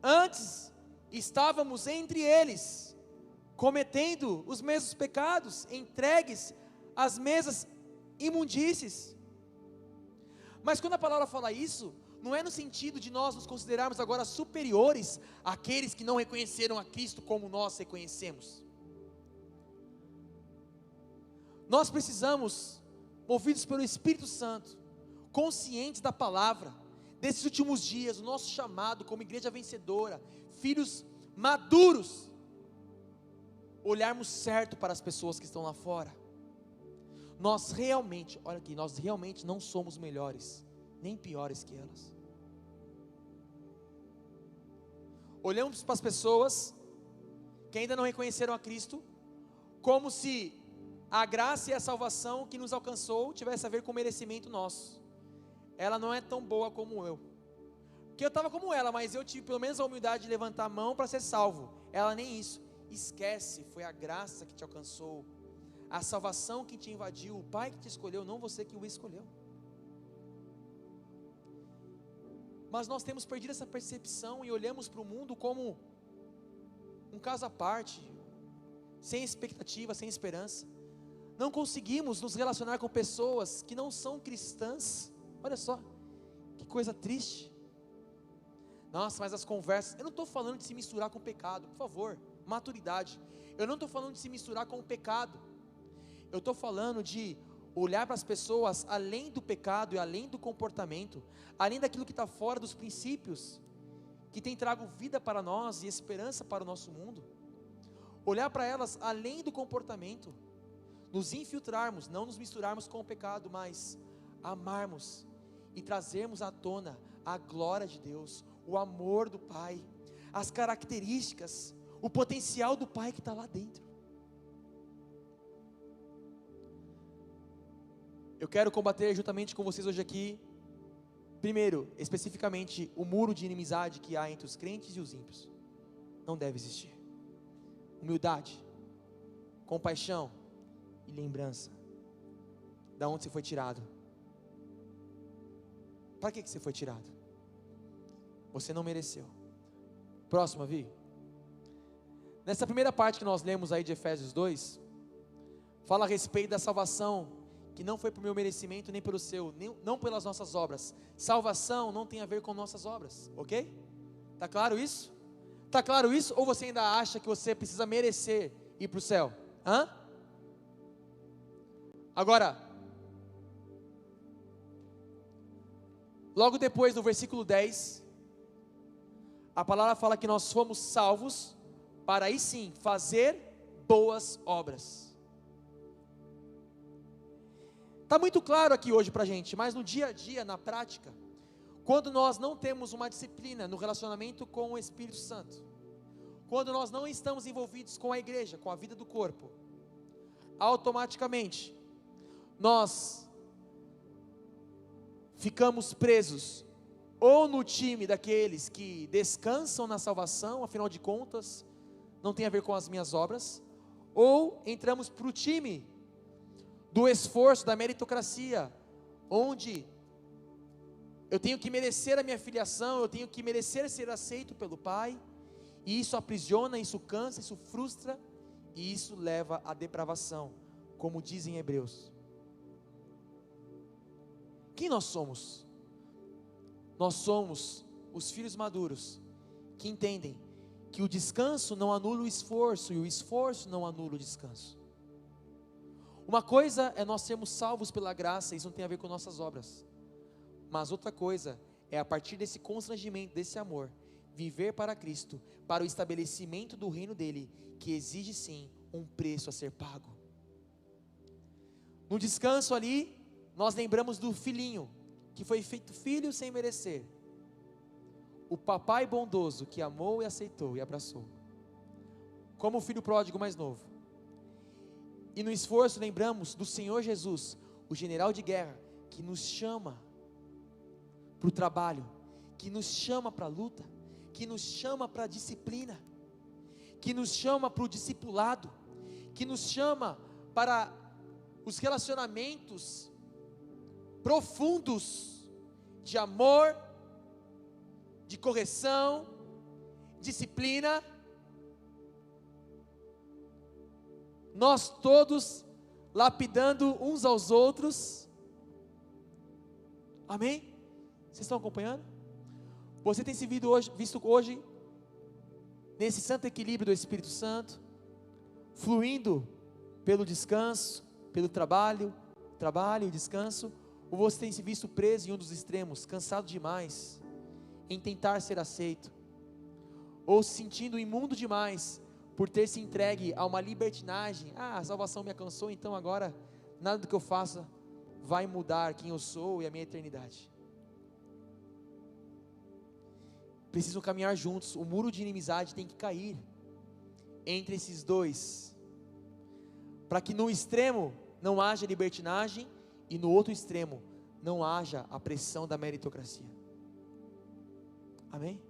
antes estávamos entre eles, cometendo os mesmos pecados, entregues às mesmas imundícies. Mas quando a palavra fala isso, não é no sentido de nós nos considerarmos agora superiores àqueles que não reconheceram a Cristo como nós reconhecemos. Nós precisamos, movidos pelo Espírito Santo, conscientes da palavra, desses últimos dias, o nosso chamado como igreja vencedora, filhos maduros, olharmos certo para as pessoas que estão lá fora. Nós realmente, olha aqui, nós realmente não somos melhores, nem piores que elas. Olhamos para as pessoas que ainda não reconheceram a Cristo, como se a graça e a salvação que nos alcançou tivesse a ver com merecimento nosso. Ela não é tão boa como eu, porque eu estava como ela, mas eu tive pelo menos a humildade de levantar a mão para ser salvo. Ela nem isso. Esquece, foi a graça que te alcançou, a salvação que te invadiu, o Pai que te escolheu, não você que o escolheu. Mas nós temos perdido essa percepção e olhamos para o mundo como um caso à parte, sem expectativa, sem esperança. Não conseguimos nos relacionar com pessoas que não são cristãs. Olha só, que coisa triste. Nossa, mas as conversas, eu não estou falando de se misturar com o pecado, por favor, maturidade. Eu não estou falando de se misturar com o pecado. Eu estou falando de olhar para as pessoas além do pecado e além do comportamento, além daquilo que está fora dos princípios, que tem trago vida para nós e esperança para o nosso mundo. Olhar para elas além do comportamento, nos infiltrarmos, não nos misturarmos com o pecado, mas amarmos e trazermos à tona a glória de Deus, o amor do Pai, as características, o potencial do Pai que está lá dentro. Eu quero combater juntamente com vocês hoje aqui, primeiro, especificamente, o muro de inimizade que há entre os crentes e os ímpios. Não deve existir. Humildade, compaixão e lembrança. Da onde você foi tirado? Para que você foi tirado? Você não mereceu. Próxima, Vi. Nessa primeira parte que nós lemos aí de Efésios 2, fala a respeito da salvação, que não foi por meu merecimento, nem pelo seu, não pelas nossas obras. Salvação não tem a ver com nossas obras, ok? Está claro isso? Está claro isso? Ou você ainda acha que você precisa merecer ir para o céu? Agora, logo depois do versículo 10, a palavra fala que nós fomos salvos para aí sim fazer boas obras. Está muito claro aqui hoje para a gente, mas no dia a dia, na prática, quando nós não temos uma disciplina no relacionamento com o Espírito Santo, quando nós não estamos envolvidos com a igreja, com a vida do corpo, automaticamente, nós ficamos presos, ou no time daqueles que descansam na salvação, afinal de contas, não tem a ver com as minhas obras, ou entramos para o time do esforço, da meritocracia, onde eu tenho que merecer a minha filiação, eu tenho que merecer ser aceito pelo Pai, e isso aprisiona, isso cansa, isso frustra, e isso leva à depravação, como dizem Hebreus. Quem nós somos? Nós somos os filhos maduros, que entendem que o descanso não anula o esforço, e o esforço não anula o descanso. Uma coisa é nós sermos salvos pela graça, isso não tem a ver com nossas obras. Mas outra coisa é, a partir desse constrangimento, desse amor, viver para Cristo, para o estabelecimento do reino dele, que exige sim um preço a ser pago. No descanso ali, nós lembramos do filhinho, que foi feito filho sem merecer. O papai bondoso que amou e aceitou e abraçou, como o filho pródigo mais novo. E no esforço lembramos do Senhor Jesus, o general de guerra, que nos chama para o trabalho, que nos chama para a luta, que nos chama para a disciplina, que nos chama para o discipulado, que nos chama para os relacionamentos profundos de amor, de correção, disciplina. Nós todos lapidando uns aos outros. Amém? Vocês estão acompanhando? Você tem se visto hoje nesse santo equilíbrio do Espírito Santo, fluindo pelo descanso, pelo trabalho e descanso, ou você tem se visto preso em um dos extremos, cansado demais em tentar ser aceito, ou se sentindo imundo demais por ter se entregue a uma libertinagem? A salvação me alcançou, então agora nada do que eu faça vai mudar quem eu sou e a minha eternidade. Precisam caminhar juntos. O muro de inimizade tem que cair entre esses dois, para que no extremo não haja libertinagem e no outro extremo não haja a pressão da meritocracia. Amém?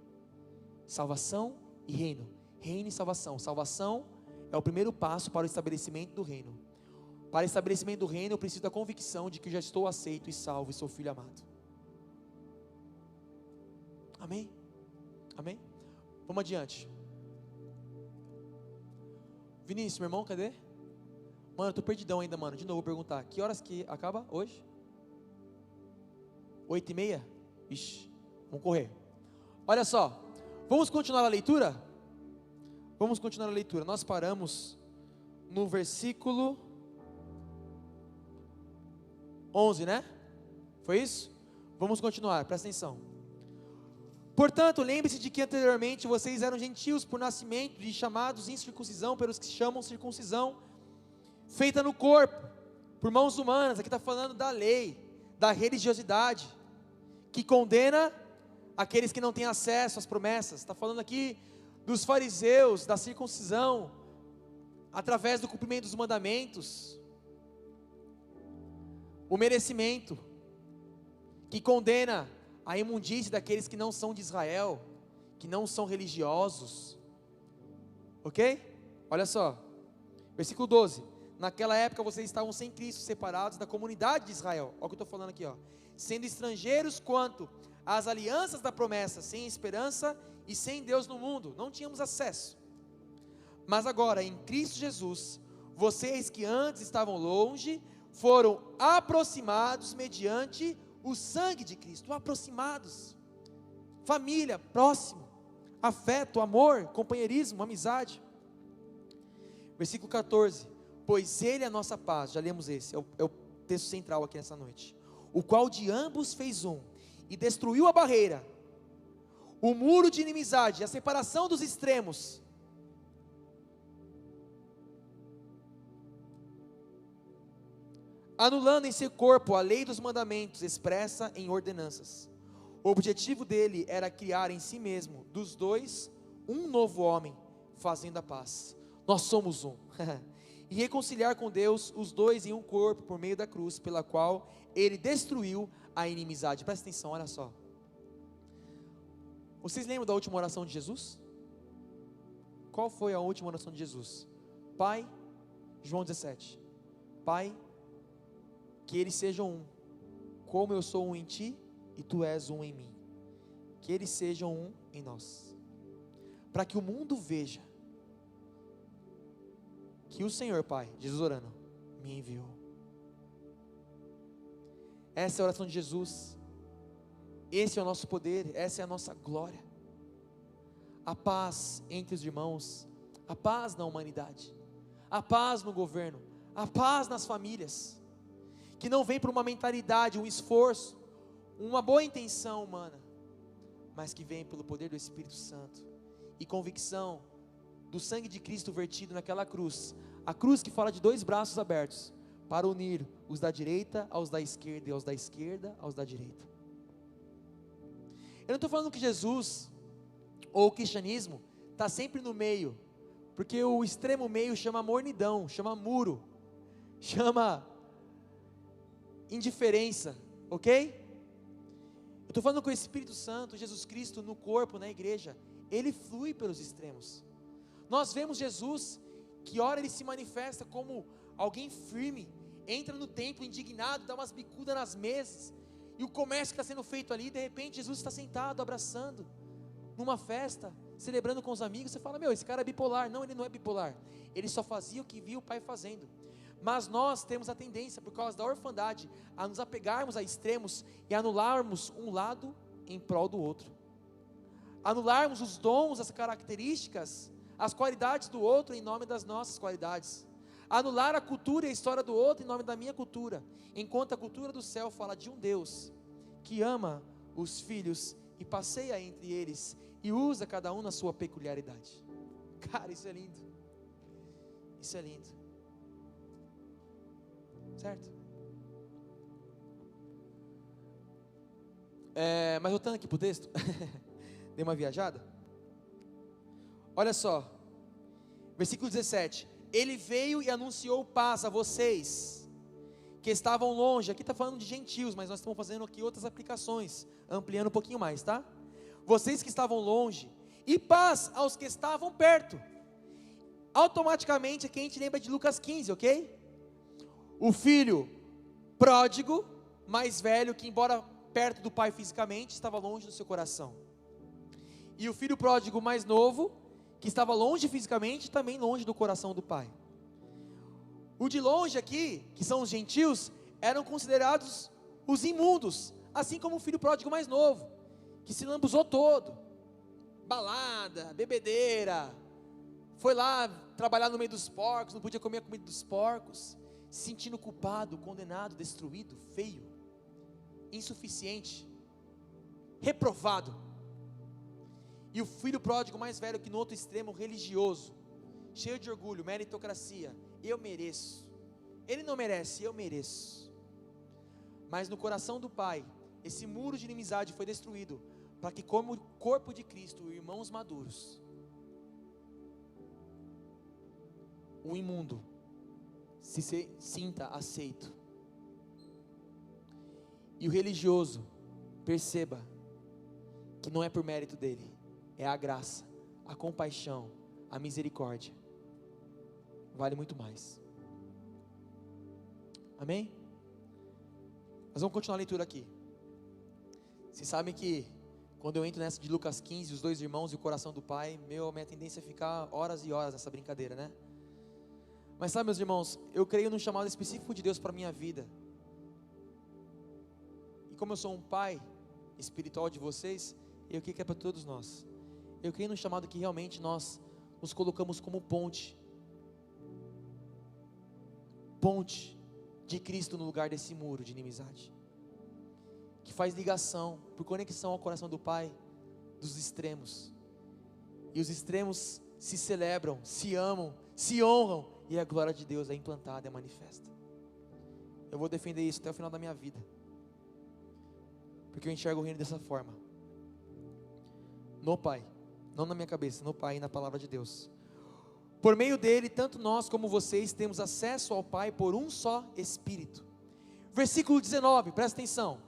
Salvação e reino. Reino e salvação. Salvação é o primeiro passo para o estabelecimento do reino. Para o estabelecimento do reino eu preciso da convicção de que já estou aceito e salvo e sou filho amado. Amém? Amém? Vamos adiante. Vinícius, meu irmão, cadê? Mano, eu tô perdidão ainda, mano. De novo vou perguntar, que horas que acaba hoje? 8h30? Ixi, vamos correr. Olha só, vamos continuar a leitura? Vamos continuar a leitura. Nós paramos no versículo 11, né? Foi isso? Vamos continuar, presta atenção. Portanto, lembre-se de que anteriormente vocês eram gentios por nascimento e chamados incircuncisão pelos que chamam circuncisão, feita no corpo, por mãos humanas. Aqui está falando da lei, da religiosidade, que condena aqueles que não têm acesso às promessas. Está falando aqui dos fariseus, da circuncisão, através do cumprimento dos mandamentos, o merecimento, que condena a imundície daqueles que não são de Israel, que não são religiosos, ok? Olha só, versículo 12, naquela época vocês estavam sem Cristo, separados da comunidade de Israel, olha o que eu estou falando aqui, ó. Sendo estrangeiros quanto às alianças da promessa, sem esperança e sem Deus no mundo, não tínhamos acesso, mas agora em Cristo Jesus, vocês que antes estavam longe, foram aproximados mediante o sangue de Cristo. Aproximados, família, próximo, afeto, amor, companheirismo, amizade. Versículo 14, pois Ele é a nossa paz, já lemos esse, é o texto central aqui nessa noite, o qual de ambos fez um, e destruiu a barreira, o muro de inimizade, a separação dos extremos, anulando em seu corpo a lei dos mandamentos expressa em ordenanças. O objetivo dele era criar em si mesmo, dos dois, um novo homem, fazendo a paz. Nós somos um. E reconciliar com Deus os dois em um corpo por meio da cruz, pela qual ele destruiu a inimizade. Presta atenção, olha só. Vocês lembram da última oração de Jesus? Qual foi a última oração de Jesus? Pai, João 17. Pai, que eles sejam um, como eu sou um em ti e Tu és um em mim, que eles sejam um em nós, para que o mundo veja que o Senhor, Pai, Jesus orando, me enviou. Essa é a oração de Jesus, esse é o nosso poder, essa é a nossa glória. A paz entre os irmãos, a paz na humanidade, a paz no governo, a paz nas famílias, que não vem por uma mentalidade, um esforço, uma boa intenção humana, mas que vem pelo poder do Espírito Santo, e convicção do sangue de Cristo vertido naquela cruz, a cruz que fala de 2 braços abertos, para unir os da direita aos da esquerda, e aos da esquerda aos da direita. Eu não estou falando que Jesus, ou o cristianismo, está sempre no meio, porque o extremo meio chama mornidão, chama muro, chama indiferença, ok? Eu estou falando que o Espírito Santo, Jesus Cristo no corpo, na igreja, ele flui pelos extremos. Nós vemos Jesus, que ora ele se manifesta como alguém firme, entra no templo indignado, dá umas bicudas nas mesas, e o comércio que está sendo feito ali, de repente Jesus está sentado, abraçando, numa festa, celebrando com os amigos. Você fala, meu, esse cara é bipolar. Não, ele não é bipolar, ele só fazia o que via o Pai fazendo. Mas nós temos a tendência, por causa da orfandade, a nos apegarmos a extremos e anularmos um lado em prol do outro, anularmos os dons, as características, as qualidades do outro em nome das nossas qualidades, anular a cultura e a história do outro em nome da minha cultura, enquanto a cultura do céu fala de um Deus que ama os filhos e passeia entre eles e usa cada um na sua peculiaridade. Cara, isso é lindo, isso é lindo, certo? Mas voltando aqui para o texto, dei uma viajada. Olha só, versículo 17: ele veio e anunciou paz a vocês que estavam longe. Aqui está falando de gentios, mas nós estamos fazendo aqui outras aplicações, ampliando um pouquinho mais, tá? Vocês que estavam longe, e paz aos que estavam perto. Automaticamente aqui a gente lembra de Lucas 15, ok? O filho pródigo, mais velho, que embora perto do pai fisicamente, estava longe do seu coração. E o filho pródigo mais novo, que estava longe fisicamente, também longe do coração do pai. O de longe aqui, que são os gentios, eram considerados os imundos, assim como o filho pródigo mais novo, que se lambuzou todo, balada, bebedeira, foi lá trabalhar no meio dos porcos, não podia comer a comida dos porcos, se sentindo culpado, condenado, destruído, feio, insuficiente, reprovado. E o filho pródigo mais velho, que no outro extremo, religioso, cheio de orgulho, meritocracia, eu mereço, ele não merece, eu mereço. Mas no coração do pai, esse muro de inimizade foi destruído, para que como o corpo de Cristo, irmãos maduros, o imundo se sinta aceito, e o religioso perceba que não é por mérito dele, é a graça, a compaixão, a misericórdia, vale muito mais. Amém? Nós vamos continuar a leitura aqui. Vocês sabem que quando eu entro nessa de Lucas 15, os 2 irmãos e o coração do pai, minha tendência é ficar horas e horas nessa brincadeira, né? Mas sabe, meus irmãos, eu creio num chamado específico de Deus para a minha vida. E como eu sou um pai espiritual de vocês, eu creio que é para todos nós. Eu creio num chamado que realmente nós nos colocamos como ponte de Cristo no lugar desse muro de inimizade, que faz ligação, por conexão ao coração do Pai, dos extremos, e os extremos se celebram, se amam, se honram, e a glória de Deus é implantada, é manifesta. Eu vou defender isso até o final da minha vida, porque eu enxergo o reino dessa forma, no Pai, não na minha cabeça, no Pai e na palavra de Deus. Por meio dele, tanto nós como vocês temos acesso ao Pai por um só Espírito. Versículo 19, presta atenção,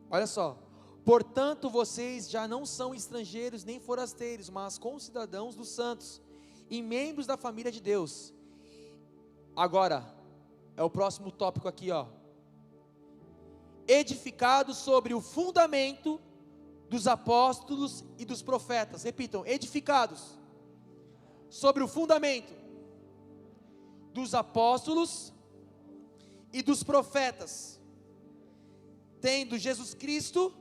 olha só: portanto vocês já não são estrangeiros nem forasteiros, mas concidadãos dos santos e membros da família de Deus. Agora, é o próximo tópico aqui, ó. edificado sobre o fundamento dos apóstolos e dos profetas. Repitam, edificados sobre o fundamento dos apóstolos e dos profetas, tendo Jesus Cristo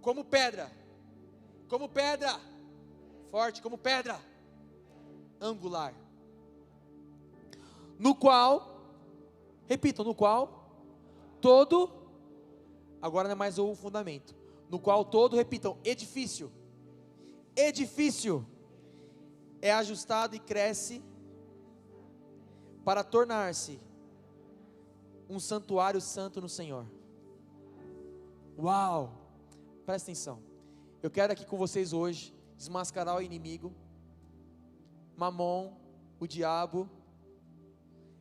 como pedra, forte, como pedra angular, no qual, repitam, no qual todo, agora não é mais o fundamento, no qual todo, repitam, edifício é ajustado e cresce para tornar-se um santuário santo no Senhor. Uau! Presta atenção. Eu quero aqui com vocês hoje desmascarar o inimigo, Mamon, o diabo.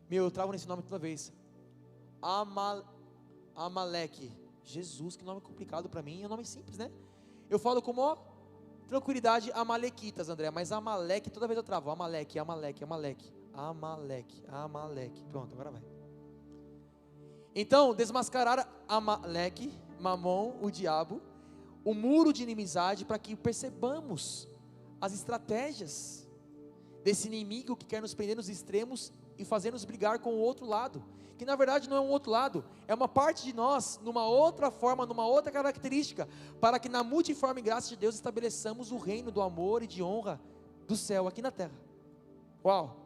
Eu trago nesse nome toda vez. Amaleque. Jesus, que nome complicado para mim. É um nome simples, né? Eu falo com maior tranquilidade Amalequitas, André, mas Amaleque toda vez eu travo. Amaleque. Pronto, agora vai. Então, desmascarar Amaleque, Mamon, o diabo, o muro de inimizade, para que percebamos as estratégias desse inimigo que quer nos prender nos extremos e fazer-nos brigar com o outro lado, que na verdade não é um outro lado, é uma parte de nós, numa outra forma, numa outra característica, para que na multiforme graça de Deus estabeleçamos o reino do amor e de honra do céu aqui na terra. Uau!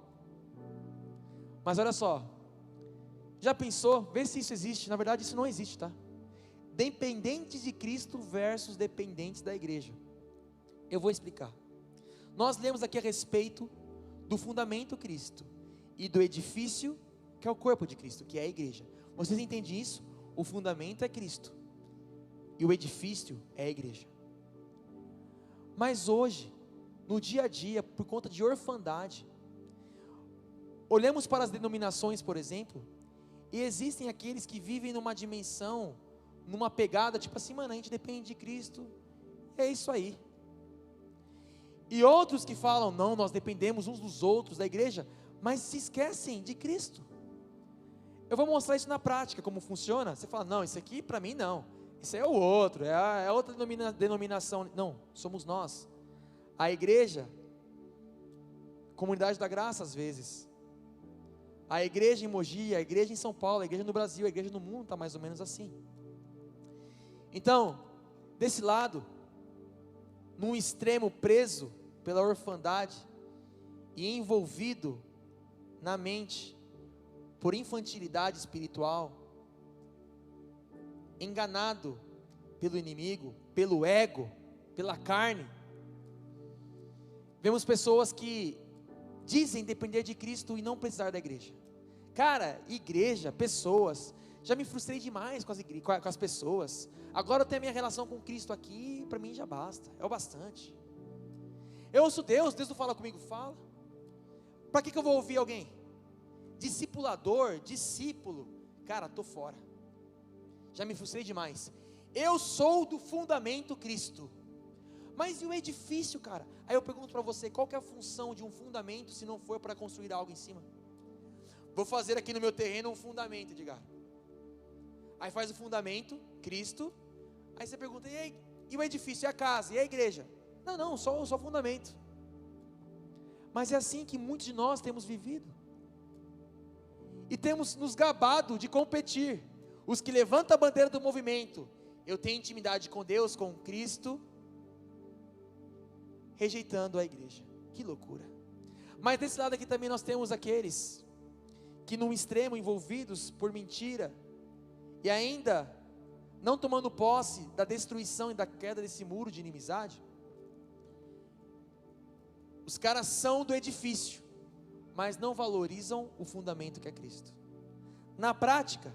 Mas olha só, já pensou? Vê se isso existe. Na verdade isso não existe, tá? Dependentes de Cristo versus dependentes da igreja. Eu vou explicar. Nós lemos aqui a respeito do fundamento Cristo e do edifício que é o corpo de Cristo, que é a igreja. Vocês entendem isso? O fundamento é Cristo e o edifício é a igreja. Mas hoje, no dia a dia, por conta de orfandade, olhamos para as denominações, por exemplo, e existem aqueles que vivem numa dimensão, numa pegada, tipo assim, mano, a gente depende de Cristo, é isso aí. E outros que falam, não, nós dependemos uns dos outros, da igreja, mas se esquecem de Cristo. Eu vou mostrar isso na prática, como funciona. Você fala, não, isso aqui para mim não, isso é o outro, é outra denominação. Não, somos nós, a igreja, comunidade da graça às vezes, a igreja em Mogi, a igreja em São Paulo, a igreja no Brasil, a igreja no mundo está mais ou menos assim. Então, desse lado, num extremo preso pela orfandade e envolvido na mente por infantilidade espiritual, enganado pelo inimigo, pelo ego, pela carne, vemos pessoas que dizem depender de Cristo e não precisar da igreja. Cara, igreja, pessoas, já me frustrei demais com as pessoas. Agora eu tenho a minha relação com Cristo aqui, para mim já basta, é o bastante. Eu ouço Deus não fala comigo, fala. Para que eu vou ouvir alguém? Discipulador, discípulo, cara, estou fora. Já me frustrei demais. Eu sou do fundamento Cristo. Mas e o edifício, cara? Aí eu pergunto para você, qual que é a função de um fundamento se não for para construir algo em cima? Vou fazer aqui no meu terreno um fundamento, Edgar. Aí faz o fundamento, Cristo. Aí você pergunta, e o edifício, e a casa, e a igreja? Não, só o fundamento. Mas é assim que muitos de nós temos vivido. E temos nos gabado de competir. Os que levantam a bandeira do movimento, eu tenho intimidade com Deus, com Cristo, rejeitando a igreja. Que loucura. Mas desse lado aqui também nós temos aqueles que num extremo envolvidos por mentira, e ainda não tomando posse da destruição e da queda desse muro de inimizade. Os caras são do edifício, mas não valorizam o fundamento que é Cristo. Na prática,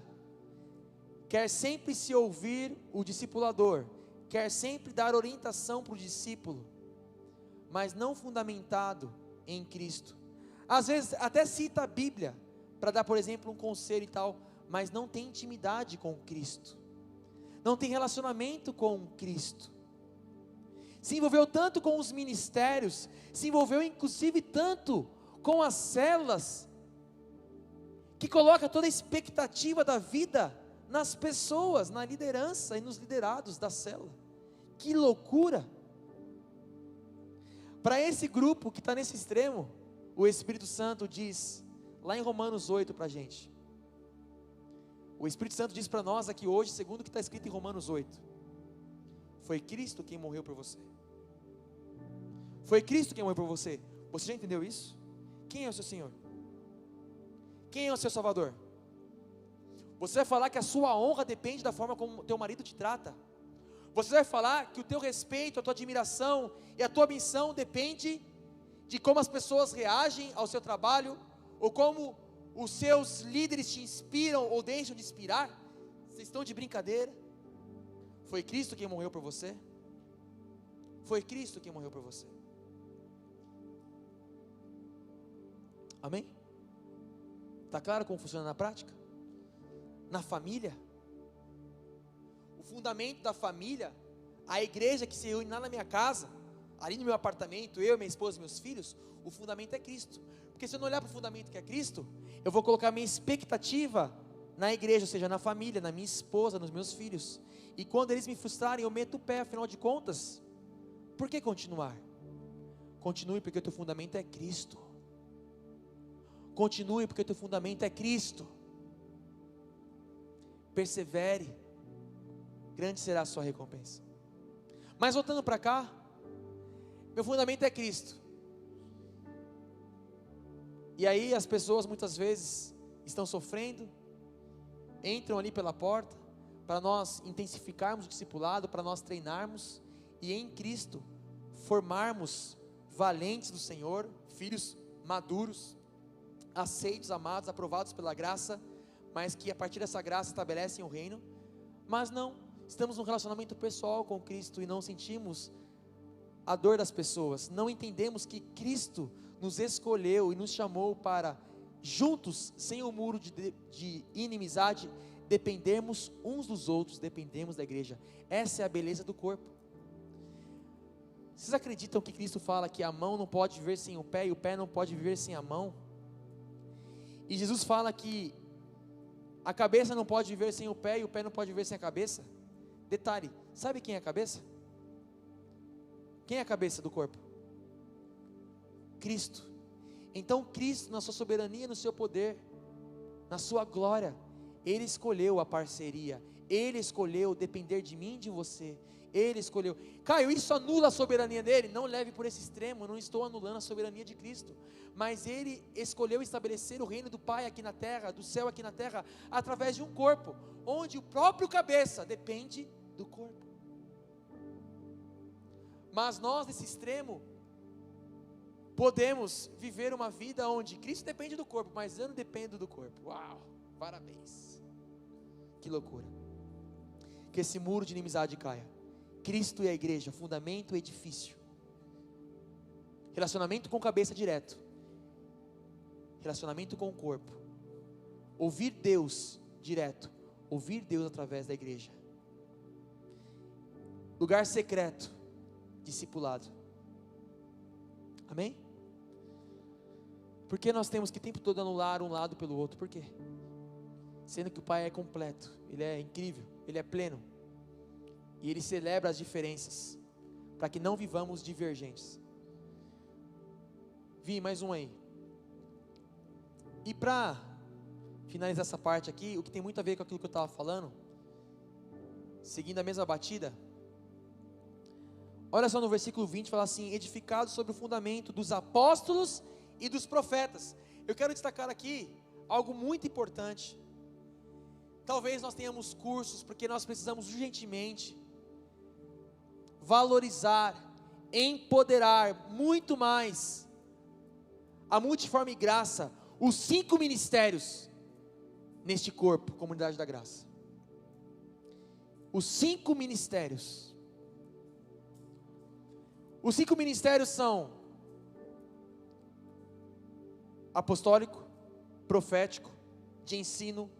quer sempre se ouvir o discipulador, quer sempre dar orientação para o discípulo, mas não fundamentado em Cristo. Às vezes até cita a Bíblia, para dar, por exemplo, um conselho e tal, mas não tem intimidade com Cristo, não tem relacionamento com Cristo, se envolveu tanto com os ministérios, se envolveu inclusive tanto com as células, que coloca toda a expectativa da vida nas pessoas, na liderança e nos liderados da célula. Que loucura! Para esse grupo que está nesse extremo, o Espírito Santo diz, lá em Romanos 8 para a gente, o Espírito Santo diz para nós aqui hoje, segundo o que está escrito em Romanos 8, foi Cristo quem morreu por você. Foi Cristo quem morreu por você. Você já entendeu isso? Quem é o seu Senhor? Quem é o seu Salvador? Você vai falar que a sua honra depende da forma como teu marido te trata. Você vai falar que o teu respeito, a tua admiração e a tua missão depende de como as pessoas reagem ao seu trabalho, ou como os seus líderes te inspiram ou deixam de inspirar. Vocês estão de brincadeira? Foi Cristo quem morreu por você? Foi Cristo quem morreu por você. Amém? Está claro como funciona na prática? Na família, o fundamento da família, a igreja que se reúne lá na minha casa, ali no meu apartamento, eu, minha esposa e meus filhos, o fundamento é Cristo. Porque se eu não olhar para o fundamento que é Cristo, eu vou colocar minha expectativa na igreja, ou seja, na família, na minha esposa, nos meus filhos. E quando eles me frustrarem, eu meto o pé, afinal de contas, por que continuar? Continue porque o teu fundamento é Cristo. Continue porque o teu fundamento é Cristo. Persevere, grande será a sua recompensa. Mas voltando para cá, meu fundamento é Cristo. E aí as pessoas muitas vezes estão sofrendo, entram ali pela porta, para nós intensificarmos o discipulado, para nós treinarmos, e em Cristo, formarmos valentes do Senhor, filhos maduros, aceitos, amados, aprovados pela graça, mas que a partir dessa graça estabelecem o reino. Mas não, estamos num relacionamento pessoal com Cristo e não sentimos a dor das pessoas, não entendemos que Cristo nos escolheu e nos chamou para, juntos, sem o muro de inimizade, dependermos uns dos outros, dependemos da igreja. Essa é a beleza do corpo. Vocês acreditam que Cristo fala que a mão não pode viver sem o pé e o pé não pode viver sem a mão? E Jesus fala que a cabeça não pode viver sem o pé e o pé não pode viver sem a cabeça? Detalhe, sabe quem é a cabeça? Quem é a cabeça do corpo? Cristo. Então Cristo, na sua soberania, no seu poder, na sua glória, Ele escolheu a parceria, Ele escolheu depender de mim e de você, Ele escolheu. Caio, isso anula a soberania dele? Não leve por esse extremo, eu não estou anulando a soberania de Cristo, mas Ele escolheu estabelecer o reino do Pai aqui na terra, do céu aqui na terra, através de um corpo, onde o próprio cabeça depende do corpo. Mas nós nesse extremo, podemos viver uma vida onde Cristo depende do corpo, mas eu não dependo do corpo. Uau, parabéns, que loucura. Que esse muro de inimizade caia. Cristo e a igreja, fundamento e edifício, relacionamento com cabeça direto, relacionamento com o corpo, ouvir Deus direto, ouvir Deus através da igreja, lugar secreto, discipulado. Amém? Por que nós temos que o tempo todo anular um lado pelo outro? Por quê? Sendo que o Pai é completo, Ele é incrível, Ele é pleno, e Ele celebra as diferenças, para que não vivamos divergentes. Vi mais um aí. E para finalizar essa parte aqui, o que tem muito a ver com aquilo que eu estava falando, seguindo a mesma batida, olha só no versículo 20, fala assim: edificados sobre o fundamento dos apóstolos e dos profetas. Eu quero destacar aqui algo muito importante. Talvez nós tenhamos cursos, porque nós precisamos urgentemente valorizar, empoderar muito mais a multiforme graça, os 5 ministérios neste corpo, comunidade da graça. Os 5 ministérios. Os 5 ministérios são apostólico, profético, de ensino,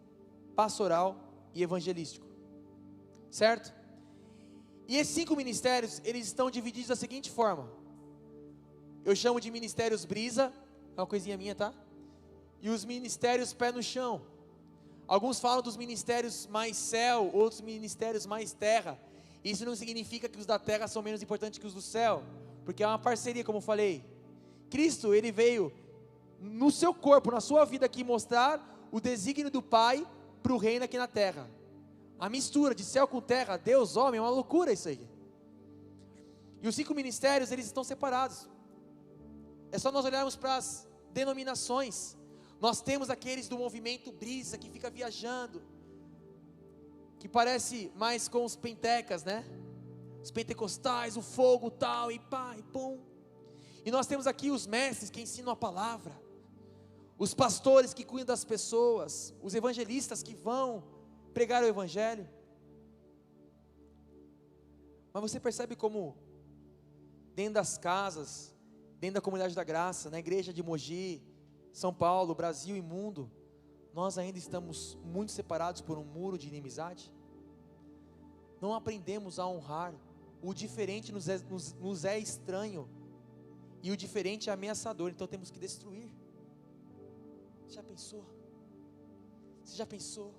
pastoral e evangelístico, certo? E esses 5 ministérios, eles estão divididos da seguinte forma: eu chamo de ministérios brisa, é uma coisinha minha, tá? E os ministérios pé no chão. Alguns falam dos ministérios mais céu, outros ministérios mais terra. Isso não significa que os da terra são menos importantes que os do céu, porque é uma parceria, como eu falei. Cristo, ele veio no seu corpo, na sua vida aqui, mostrar o desígnio do Pai para o reino aqui na terra. A mistura de céu com terra, Deus, homem, é uma loucura isso aí. E os 5 ministérios, eles estão separados. É só nós olharmos para as denominações. Nós temos aqueles do movimento brisa, que fica viajando, que parece mais com os pentecas, né? Os pentecostais, o fogo tal, e pá, e pum. E nós temos aqui os mestres que ensinam a palavra, os pastores que cuidam das pessoas, os evangelistas que vão pregar o evangelho. Mas você percebe como dentro das casas, dentro da comunidade da graça, na igreja de Mogi, São Paulo, Brasil e mundo, nós ainda estamos muito separados por um muro de inimizade? Não aprendemos a honrar, o diferente nos é estranho, e o diferente é ameaçador, então temos que destruir. Você já pensou? Você já pensou?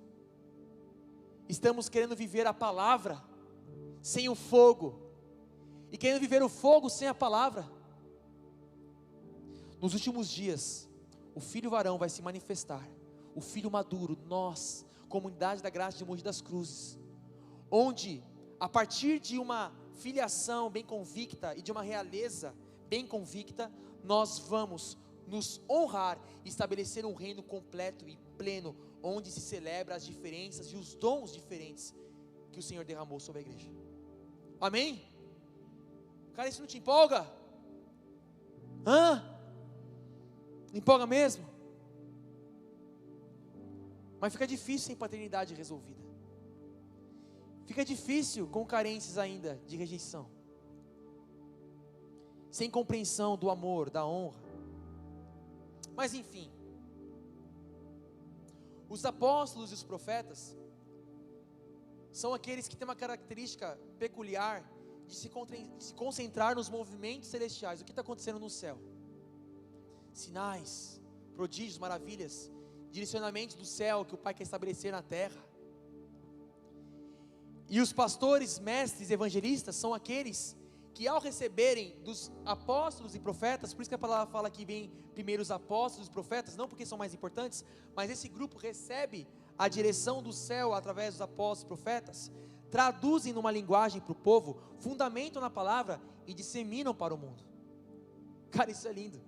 Estamos querendo viver a palavra sem o fogo, e querendo viver o fogo sem a palavra. Nos últimos dias, o filho varão vai se manifestar, o filho maduro, nós, comunidade da graça de Mogi das Cruzes, onde, a partir de uma filiação bem convicta e de uma realeza bem convicta, nós vamos nos honrar e estabelecer um reino completo e pleno, onde se celebra as diferenças e os dons diferentes que o Senhor derramou sobre a igreja. Amém? Cara, isso não te empolga? Não empolga mesmo? Mas fica difícil sem paternidade resolvida. Fica difícil com carências ainda de rejeição, sem compreensão do amor, da honra. Mas enfim, os apóstolos e os profetas são aqueles que têm uma característica peculiar de se concentrar nos movimentos celestiais. O que está acontecendo no céu? Sinais, prodígios, maravilhas, direcionamentos do céu que o Pai quer estabelecer na terra. E os pastores, mestres, evangelistas são aqueles que, ao receberem dos apóstolos e profetas, por isso que a palavra fala que vem primeiro os apóstolos e os profetas, não porque são mais importantes, mas esse grupo recebe a direção do céu através dos apóstolos e profetas, traduzem numa linguagem para o povo, fundamentam na palavra e disseminam para o mundo. Cara, isso é lindo.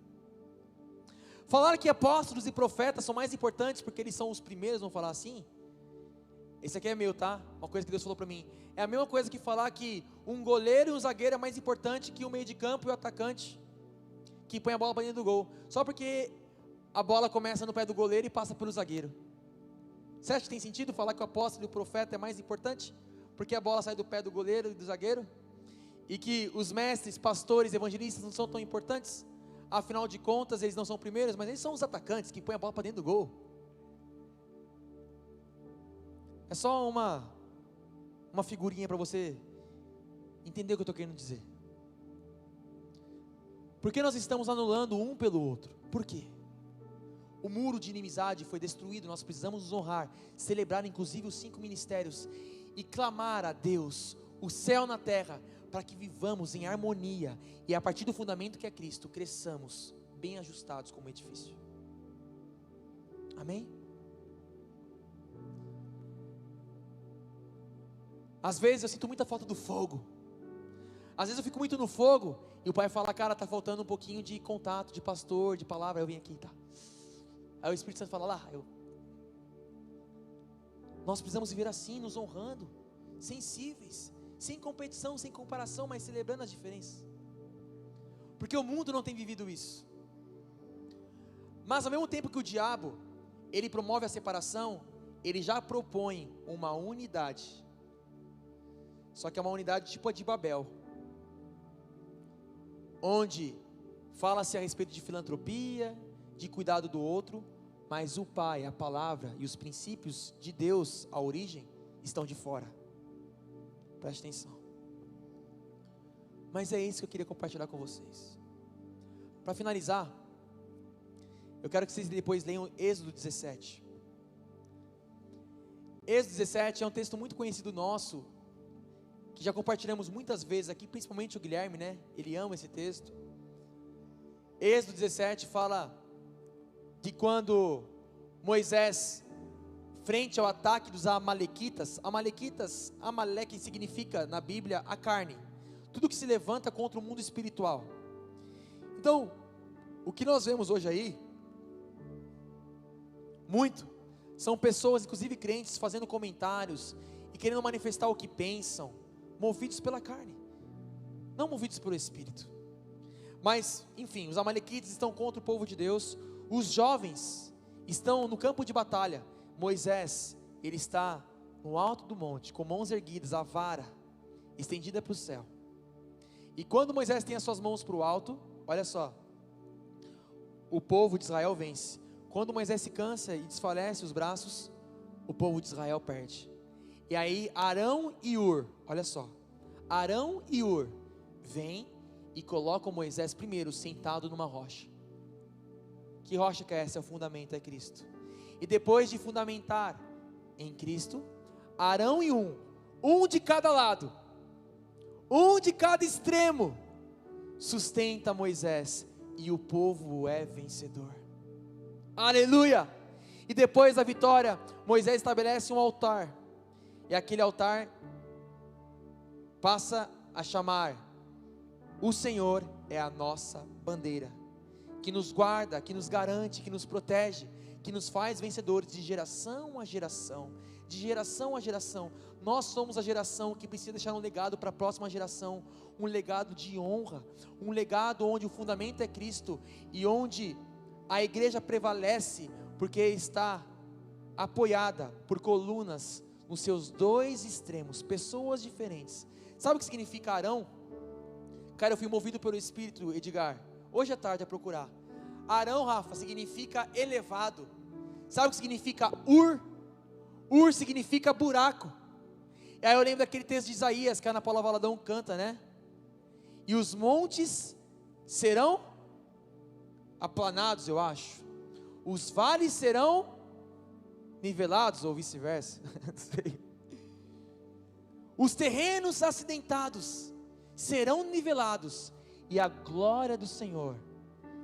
Falar que apóstolos e profetas são mais importantes porque eles são os primeiros, vamos falar assim? Esse aqui é meu, tá? Uma coisa que Deus falou para mim. É a mesma coisa que falar que um goleiro e um zagueiro é mais importante que o meio de campo e o atacante, que põe a bola para dentro do gol. Só porque a bola começa no pé do goleiro e passa pelo zagueiro. Você acha que tem sentido falar que o apóstolo e o profeta é mais importante? Porque a bola sai do pé do goleiro e do zagueiro? E que os mestres, pastores, evangelistas não são tão importantes? Afinal de contas, eles não são primeiros, mas eles são os atacantes que põem a bola para dentro do gol. É só uma figurinha para você entender o que eu estou querendo dizer. Por que nós estamos anulando um pelo outro? Por quê? O muro de inimizade foi destruído, nós precisamos nos honrar, celebrar inclusive os 5 ministérios e clamar a Deus, o céu na terra, para que vivamos em harmonia e a partir do fundamento que é Cristo, cresçamos bem ajustados como edifício. Amém? Às vezes eu sinto muita falta do fogo. Às vezes eu fico muito no fogo e o pai fala, cara, está faltando um pouquinho de contato, de pastor, de palavra. Eu vim aqui, tá? Aí o Espírito Santo fala lá, nós precisamos viver assim, nos honrando, sensíveis, sem competição, sem comparação, mas celebrando as diferenças. Porque o mundo não tem vivido isso. Mas ao mesmo tempo que o diabo, ele promove a separação, ele já propõe uma unidade. Só que é uma unidade tipo a de Babel, onde fala-se a respeito de filantropia, de cuidado do outro, mas o Pai, a palavra e os princípios de Deus, a origem, estão de fora. Preste atenção. Mas é isso que eu queria compartilhar com vocês. Para finalizar, eu quero que vocês depois leiam Êxodo 17. Êxodo 17 é um texto muito conhecido nosso, que já compartilhamos muitas vezes aqui, principalmente o Guilherme, né? Ele ama esse texto. Êxodo 17 fala de quando Moisés, frente ao ataque dos amalequitas, Amaleque significa na Bíblia a carne, tudo que se levanta contra o mundo espiritual. Então, o que nós vemos hoje aí, são pessoas, inclusive crentes, fazendo comentários e querendo manifestar o que pensam, movidos pela carne, não movidos pelo Espírito. Mas, enfim, os amalequitas estão contra o povo de Deus, os jovens estão no campo de batalha. Moisés, ele está no alto do monte, com mãos erguidas, a vara estendida para o céu. E quando Moisés tem as suas mãos para o alto, olha só, o povo de Israel vence. Quando Moisés se cansa e desfalece os braços, o povo de Israel perde. E aí Arão e Hur, olha só, Arão e Hur vêm e colocam Moisés primeiro sentado numa rocha. Que rocha que é essa? É o fundamento, é Cristo. E depois de fundamentar em Cristo, Arão e um de cada lado, um de cada extremo, sustenta Moisés, e o povo é vencedor. Aleluia! E depois da vitória, Moisés estabelece um altar, e aquele altar passa a chamar: o Senhor é a nossa bandeira, que nos guarda, que nos garante, que nos protege, que nos faz vencedores de geração a geração, de geração a geração. Nós somos a geração que precisa deixar um legado para a próxima geração, um legado de honra, um legado onde o fundamento é Cristo, e onde a igreja prevalece, porque está apoiada por colunas nos seus dois extremos, pessoas diferentes. Sabe o que significa Arão? Cara, eu fui movido pelo Espírito, Edgar, hoje à tarde a procurar. Arão, Rafa, significa elevado. Sabe o que significa Ur? Ur significa buraco. E aí eu lembro daquele texto de Isaías, que a Ana Paula Valadão canta, né? E os montes serão aplanados, eu acho. Os vales serão nivelados, ou vice-versa. Não sei. Os terrenos acidentados serão nivelados, e a glória do Senhor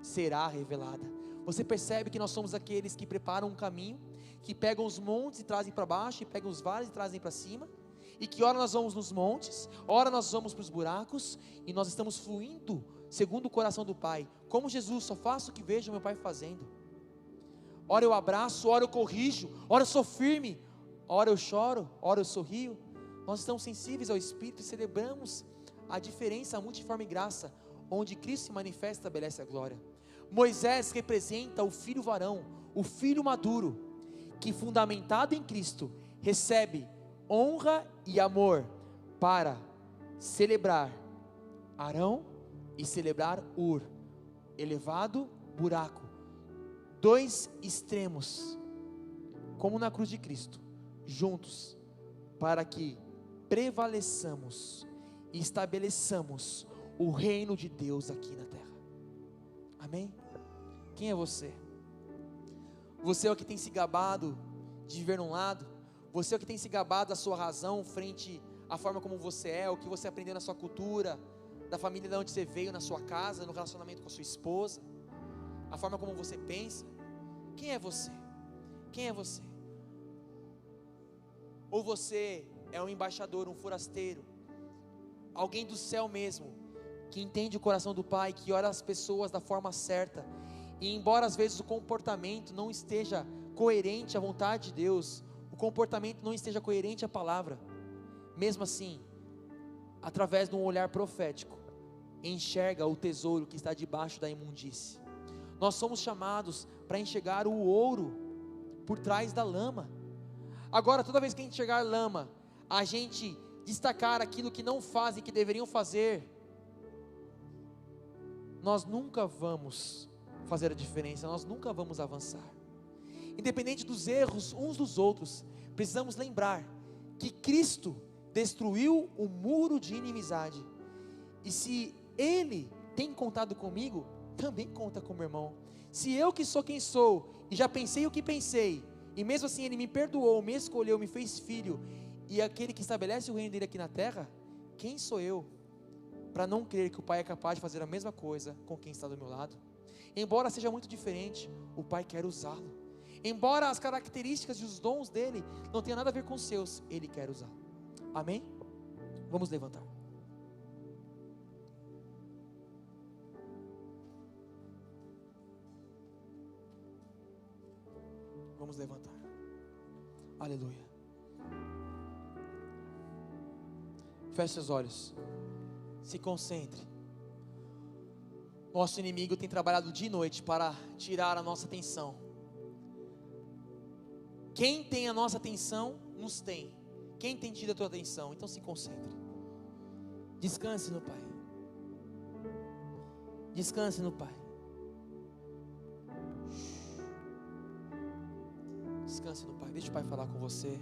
será revelada. Você percebe que nós somos aqueles que preparam um caminho, que pegam os montes e trazem para baixo, e pegam os vales e trazem para cima, e que ora nós vamos nos montes, ora nós vamos para os buracos, e nós estamos fluindo segundo o coração do Pai, como Jesus: só faço o que vejo meu Pai fazendo. Ora eu abraço, ora eu corrijo, ora eu sou firme, ora eu choro, ora eu sorrio. Nós estamos sensíveis ao Espírito e celebramos a diferença, a multiforme graça, onde Cristo se manifesta e estabelece a glória. Moisés representa o filho varão, o filho maduro, que fundamentado em Cristo, recebe honra e amor para celebrar Arão e celebrar Ur, elevado, buraco, dois extremos, como na cruz de Cristo, juntos, para que prevaleçamos e estabeleçamos o reino de Deus aqui na terra. Amém? Quem é você? Você é o que tem se gabado de viver num lado? Você é o que tem se gabado da sua razão frente à forma como você é, o que você aprendeu na sua cultura, da família de onde você veio, na sua casa, no relacionamento com a sua esposa, a forma como você pensa? Quem é você? Quem é você? Ou você é um embaixador, um forasteiro, alguém do céu mesmo, que entende o coração do Pai, que ora as pessoas da forma certa, e embora às vezes o comportamento não esteja coerente à vontade de Deus, o comportamento não esteja coerente à palavra, mesmo assim, através de um olhar profético, enxerga o tesouro que está debaixo da imundície. Nós somos chamados para enxergar o ouro por trás da lama. Agora, toda vez que a gente enxergar lama, a gente destacar aquilo que não fazem, que deveriam fazer, nós nunca vamos fazer a diferença, nós nunca vamos avançar. Independente dos erros uns dos outros, precisamos lembrar que Cristo destruiu o muro de inimizade, e se Ele tem contado comigo, também conta com meu irmão. Se eu que sou quem sou, e já pensei o que pensei, e mesmo assim Ele me perdoou, me escolheu, me fez filho, e aquele que estabelece o reino dele aqui na terra, quem sou eu para não crer que o Pai é capaz de fazer a mesma coisa com quem está do meu lado? Embora seja muito diferente, o Pai quer usá-lo. Embora as características e os dons dele não tenham nada a ver com os seus, Ele quer usá-lo. Amém? Vamos levantar. Vamos levantar. Aleluia. Feche seus olhos. Se concentre. Nosso inimigo tem trabalhado dia e noite para tirar a nossa atenção. Quem tem a nossa atenção, nos tem. Quem tem tido a tua atenção? Então se concentre. Descanse no Pai. Descanse no Pai. Descanse no Pai. Deixa o Pai falar com você.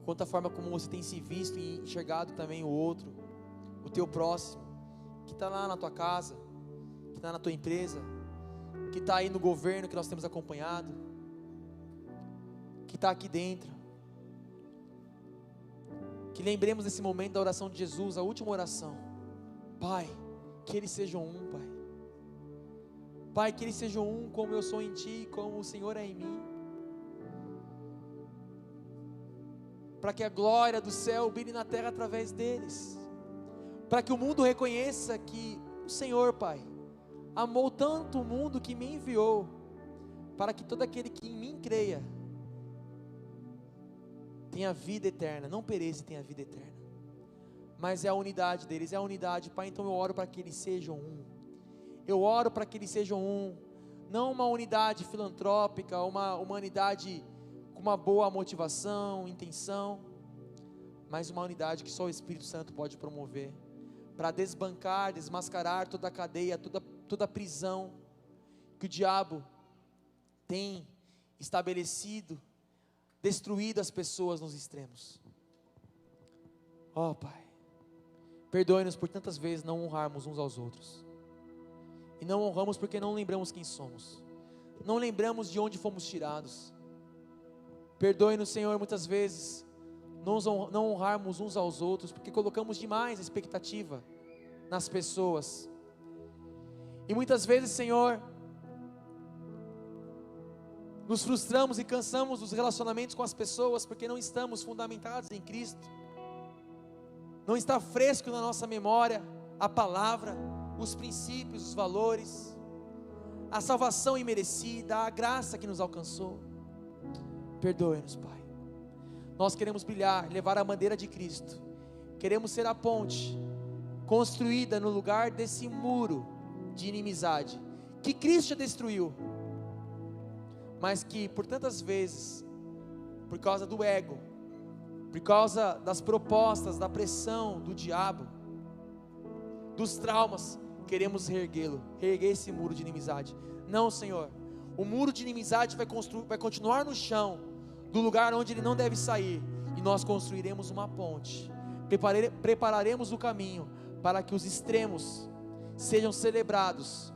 Quanto a forma como você tem se visto e enxergado também o outro, o teu próximo, que está lá na tua casa, que está na tua empresa, que está aí no governo que nós temos acompanhado, que está aqui dentro. Que lembremos desse momento da oração de Jesus, a última oração. Pai, que eles sejam um, Pai. Pai, que eles sejam um como eu sou em Ti, como o Senhor é em mim. Para que a glória do céu brilhe na terra através deles. Para que o mundo reconheça que o Senhor, Pai, amou tanto o mundo que me enviou, para que todo aquele que em mim creia, tenha vida eterna, não pereça e tenha vida eterna. Mas é a unidade deles, é a unidade, Pai. Então eu oro para que eles sejam um. Eu oro para que eles sejam um. Não uma unidade filantrópica, uma unidade com uma boa motivação, intenção, mas uma unidade que só o Espírito Santo pode promover, para desbancar, desmascarar toda a cadeia, toda a prisão que o diabo tem estabelecido, destruído as pessoas nos extremos. Ó Pai, perdoe-nos por tantas vezes não honrarmos uns aos outros, e não honramos porque não lembramos quem somos, não lembramos de onde fomos tirados. Perdoe-nos, Senhor, muitas vezes não honrarmos uns aos outros, porque colocamos demais a expectativa nas pessoas, e muitas vezes, Senhor, nos frustramos e cansamos dos relacionamentos com as pessoas, porque não estamos fundamentados em Cristo, não está fresco na nossa memória a palavra, os princípios, os valores, a salvação imerecida, a graça que nos alcançou. Perdoe-nos, Pai. Nós queremos brilhar, levar a bandeira de Cristo, queremos ser a ponte construída no lugar desse muro de inimizade que Cristo já destruiu, mas que por tantas vezes, por causa do ego, por causa das propostas, da pressão do diabo, dos traumas, queremos reerguê-lo, reerguer esse muro de inimizade. Não, Senhor, o muro de inimizade vai continuar no chão, do lugar onde ele não deve sair, e nós construiremos uma ponte, prepararemos o caminho, para que os extremos sejam celebrados,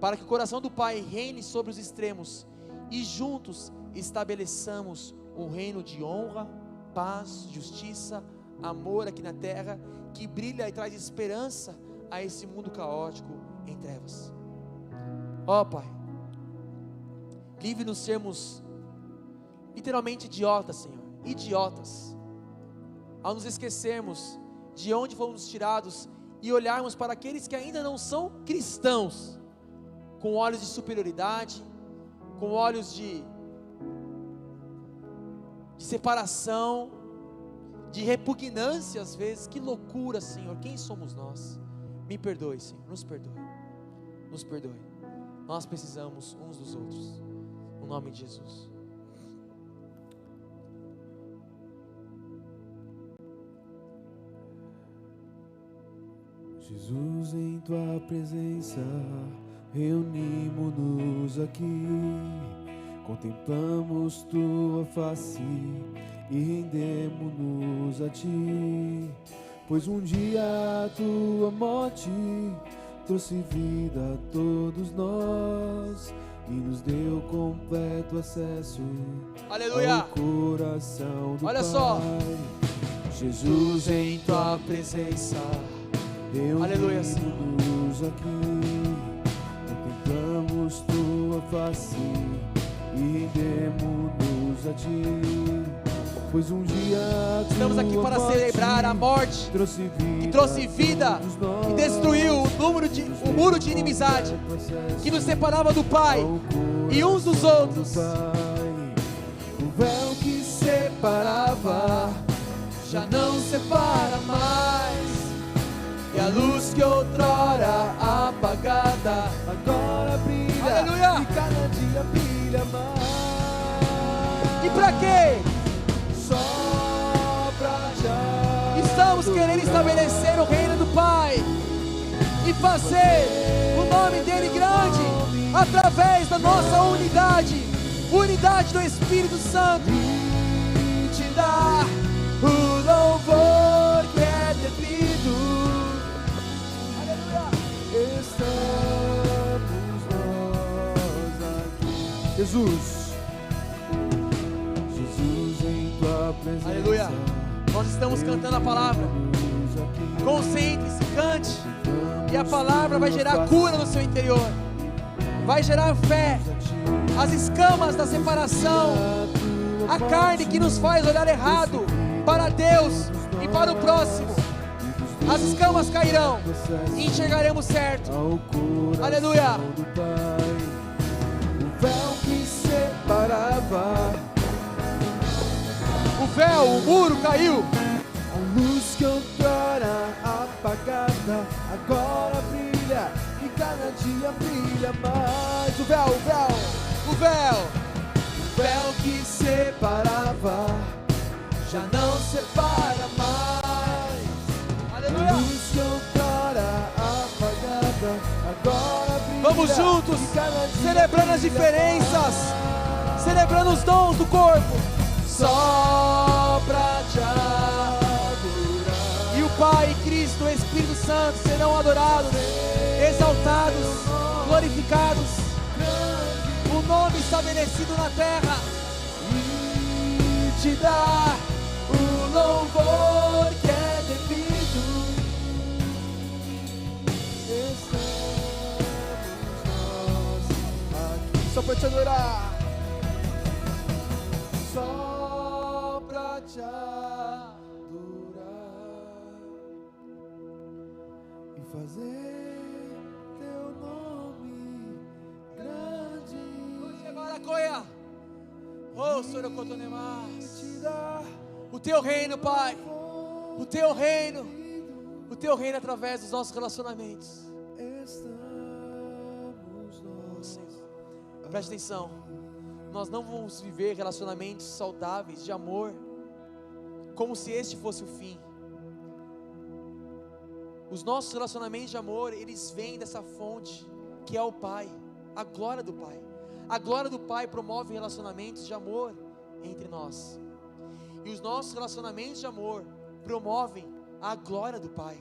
para que o coração do Pai reine sobre os extremos, e juntos estabeleçamos um reino de honra, paz, justiça, amor aqui na terra, que brilha e traz esperança a esse mundo caótico em trevas. Ó Pai, livre-nos sermos literalmente idiotas, Senhor, idiotas, ao nos esquecermos de onde fomos tirados e olharmos para aqueles que ainda não são cristãos, com olhos de superioridade, com olhos de separação, de repugnância às vezes. Que loucura, Senhor, quem somos nós? Me perdoe, Senhor, nos perdoe, nós precisamos uns dos outros, no nome de Jesus. Jesus, em Tua presença, reunimos-nos aqui, contemplamos Tua face e rendemos-nos a Ti, pois um dia a Tua morte trouxe vida a todos nós, que nos deu completo acesso Aleluia. ao coração do Olha Pai. só. Jesus, em tua presença. Aleluia, Senhor. reunidos aqui, contemplamos tua face e rendemos-nos a ti, pois um dia Estamos aqui tua para morte celebrar a morte que trouxe vida e destruiu o muro de inimizade que nos separava do Pai e uns dos outros. O véu que separava Já não separa mais, e a luz que outrora apagada agora brilha, Aleluia. e cada dia brilha mais. E pra quê? Só pra te Estamos querendo estabelecer o reino do Pai e fazer o nome dele grande através da nossa unidade do Espírito Santo, e te dar o louvor que é devido. Aleluia. estamos nós aqui. Jesus em tua presença. Aleluia. Nós estamos cantando a palavra. Concentre-se, cante, e a palavra vai gerar cura no seu interior, vai gerar fé. As escamas da separação, a carne que nos faz olhar errado para Deus e para o próximo, as escamas cairão e enxergaremos certo. Aleluia. O véu que separava, O véu, o muro caiu. a luz que outrora apagada agora brilha, e cada dia brilha mais. O véu que separava já não separa mais. A Aleluia. luz que outrora apagada agora brilha. Vamos juntos, e cada dia celebrando as brilha diferenças, mais. celebrando os dons do corpo. Só pra te adorar. E o Pai, Cristo, o Espírito Santo serão adorados, exaltados, glorificados. O nome estabelecido na terra, E te dar o louvor que é devido. Estamos nós aqui só pra te adorar, só pra te adorar e fazer teu nome grande. Maracoia. Oh, Sorocotonemas. Te dar O teu reino, Pai, o teu reino através dos nossos relacionamentos. estamos nós. Senhor, preste atenção, nós não vamos viver relacionamentos saudáveis de amor como se este fosse o fim. Os nossos relacionamentos de amor, eles vêm dessa fonte que é o Pai, a glória do Pai. A glória do Pai promove relacionamentos de amor entre nós, e os nossos relacionamentos de amor promovem a glória do Pai.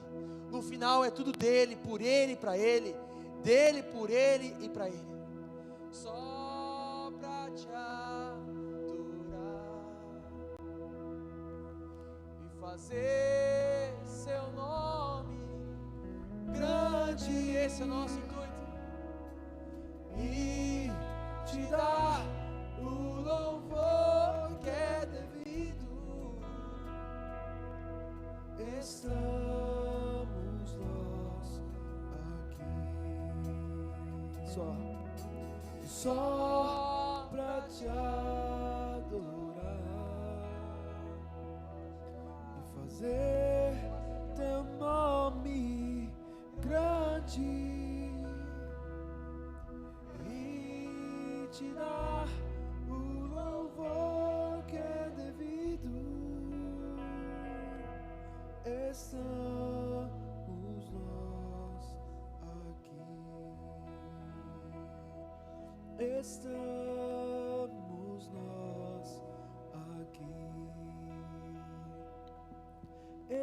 No final é tudo dele, por ele e para ele, dele, por ele e para ele. Só pra te adorar e fazer seu nome grande, esse é o nosso intuito, e te dar o louvor que é devido. Estamos nós aqui só pra te adorar e fazer teu nome grande e te dar o louvor que é devido. Estamos nós aqui. Estamos nós aqui.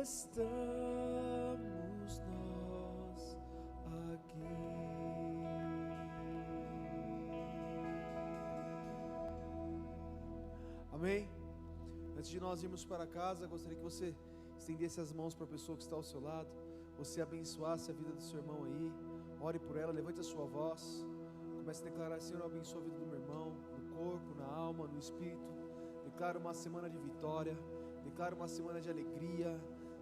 Estamos nós aqui. Amém? Antes de nós irmos para casa, gostaria que você estendesse as mãos para a pessoa que está ao seu lado, você abençoasse a vida do seu irmão aí, ore por ela, levante a sua voz, comece a declarar: Senhor, eu abençoo a vida do meu irmão, no corpo, na alma, no espírito. Declaro uma semana de vitória, declaro uma semana de alegria,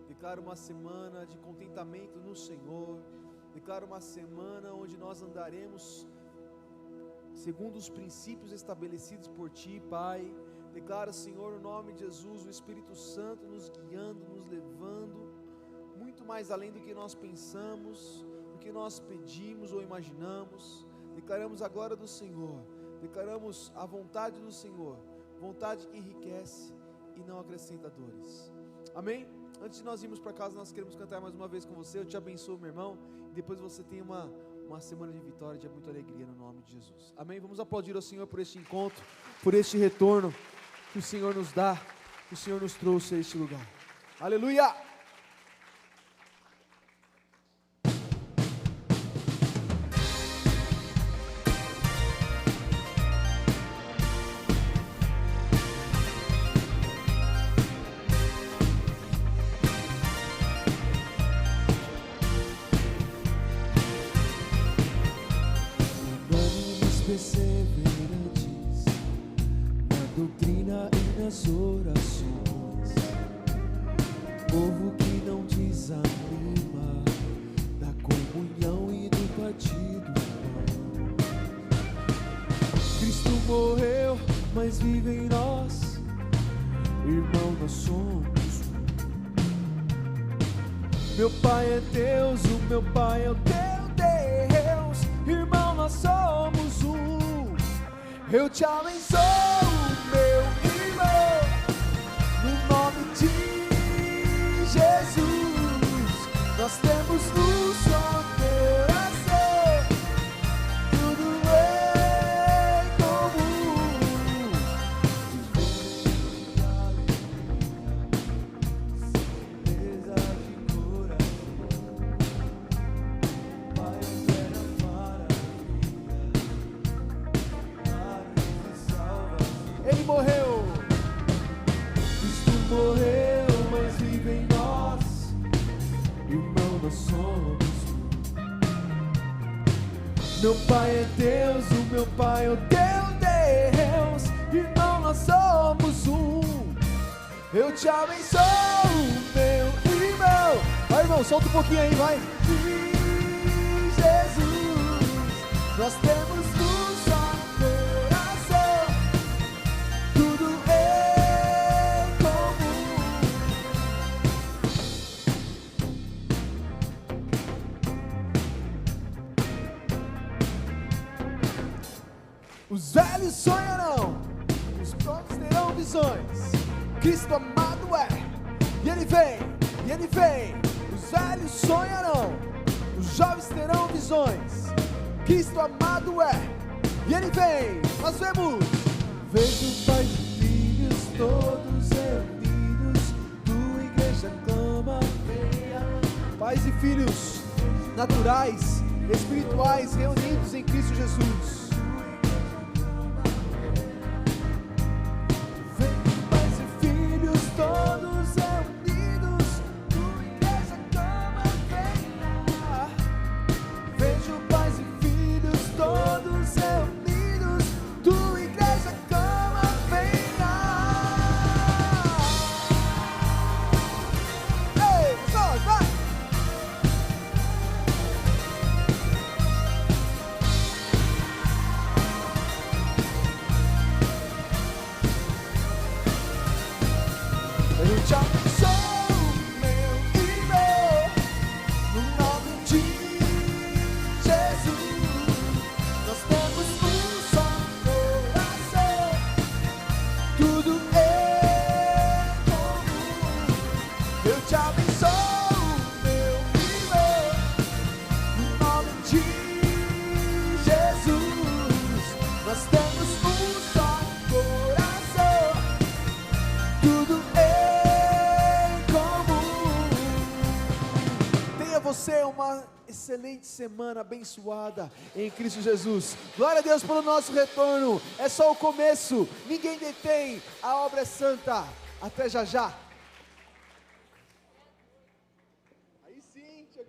declaro uma semana de contentamento no Senhor, declaro uma semana onde nós andaremos segundo os princípios estabelecidos por Ti, Pai. Declaro, Senhor, no nome de Jesus, o Espírito Santo nos guiando, nos levando muito mais além do que nós pensamos, do que nós pedimos ou imaginamos. Declaramos a glória do Senhor, declaramos a vontade do Senhor, vontade que enriquece e não acrescenta dores. Amém? Antes de nós irmos para casa, nós queremos cantar mais uma vez com você. Eu te abençoo, meu irmão, e depois você tem uma semana de vitória, de muita alegria no nome de Jesus. Amém? Vamos aplaudir ao Senhor por este encontro, por este retorno que o Senhor nos dá, que o Senhor nos trouxe a este lugar. Aleluia! Perseverantes na doutrina e nas orações, povo que não desanima da comunhão e do partido do pão. Cristo morreu, mas vive em nós, irmão, nós somos um. Meu Pai é Deus, o meu Pai é o teu Deus, irmão, nós somos um. Eu te abençoo, meu irmão, no nome de Jesus. Nós temos um só coração, tudo em comum. Certeza de coração, Pai espera Ele morreu, Cristo morreu, mas vive em nós, irmão, nós somos um. Meu Pai é Deus, o meu Pai é o teu Deus, irmão, nós somos um. Eu te abençoo, meu irmão. vai, irmão, solta um pouquinho aí, vai. Em Jesus, nós temos um só coração, tudo em comum. Os velhos sonharão, os jovens terão visões. Cristo amado é, e Ele vem, e Ele vem. Os velhos sonharão, os jovens terão visões. Cristo amado é, e Ele vem. Nós vemos. Vejo pais e filhos todos reunidos, tua igreja clama, venha. Pais e filhos naturais, espirituais, reunidos em Cristo Jesus. Vejo pais e filhos todos reunidos, tua igreja clama, venha. Vejo pais e filhos todos reunidos, tua igreja clama, venha. Ei, só, vai! Eu te abençoo, meu irmão, no nome de Jesus. Nós temos um só coração, tudo em comum. Eu te abençoo, meu irmão, no nome de Jesus. Nós temos um só coração, tudo em comum. Tenha você uma excelente semana abençoada em Cristo Jesus. Glória a Deus pelo nosso retorno. É só o começo. Ninguém detém. A obra é santa. Até já já.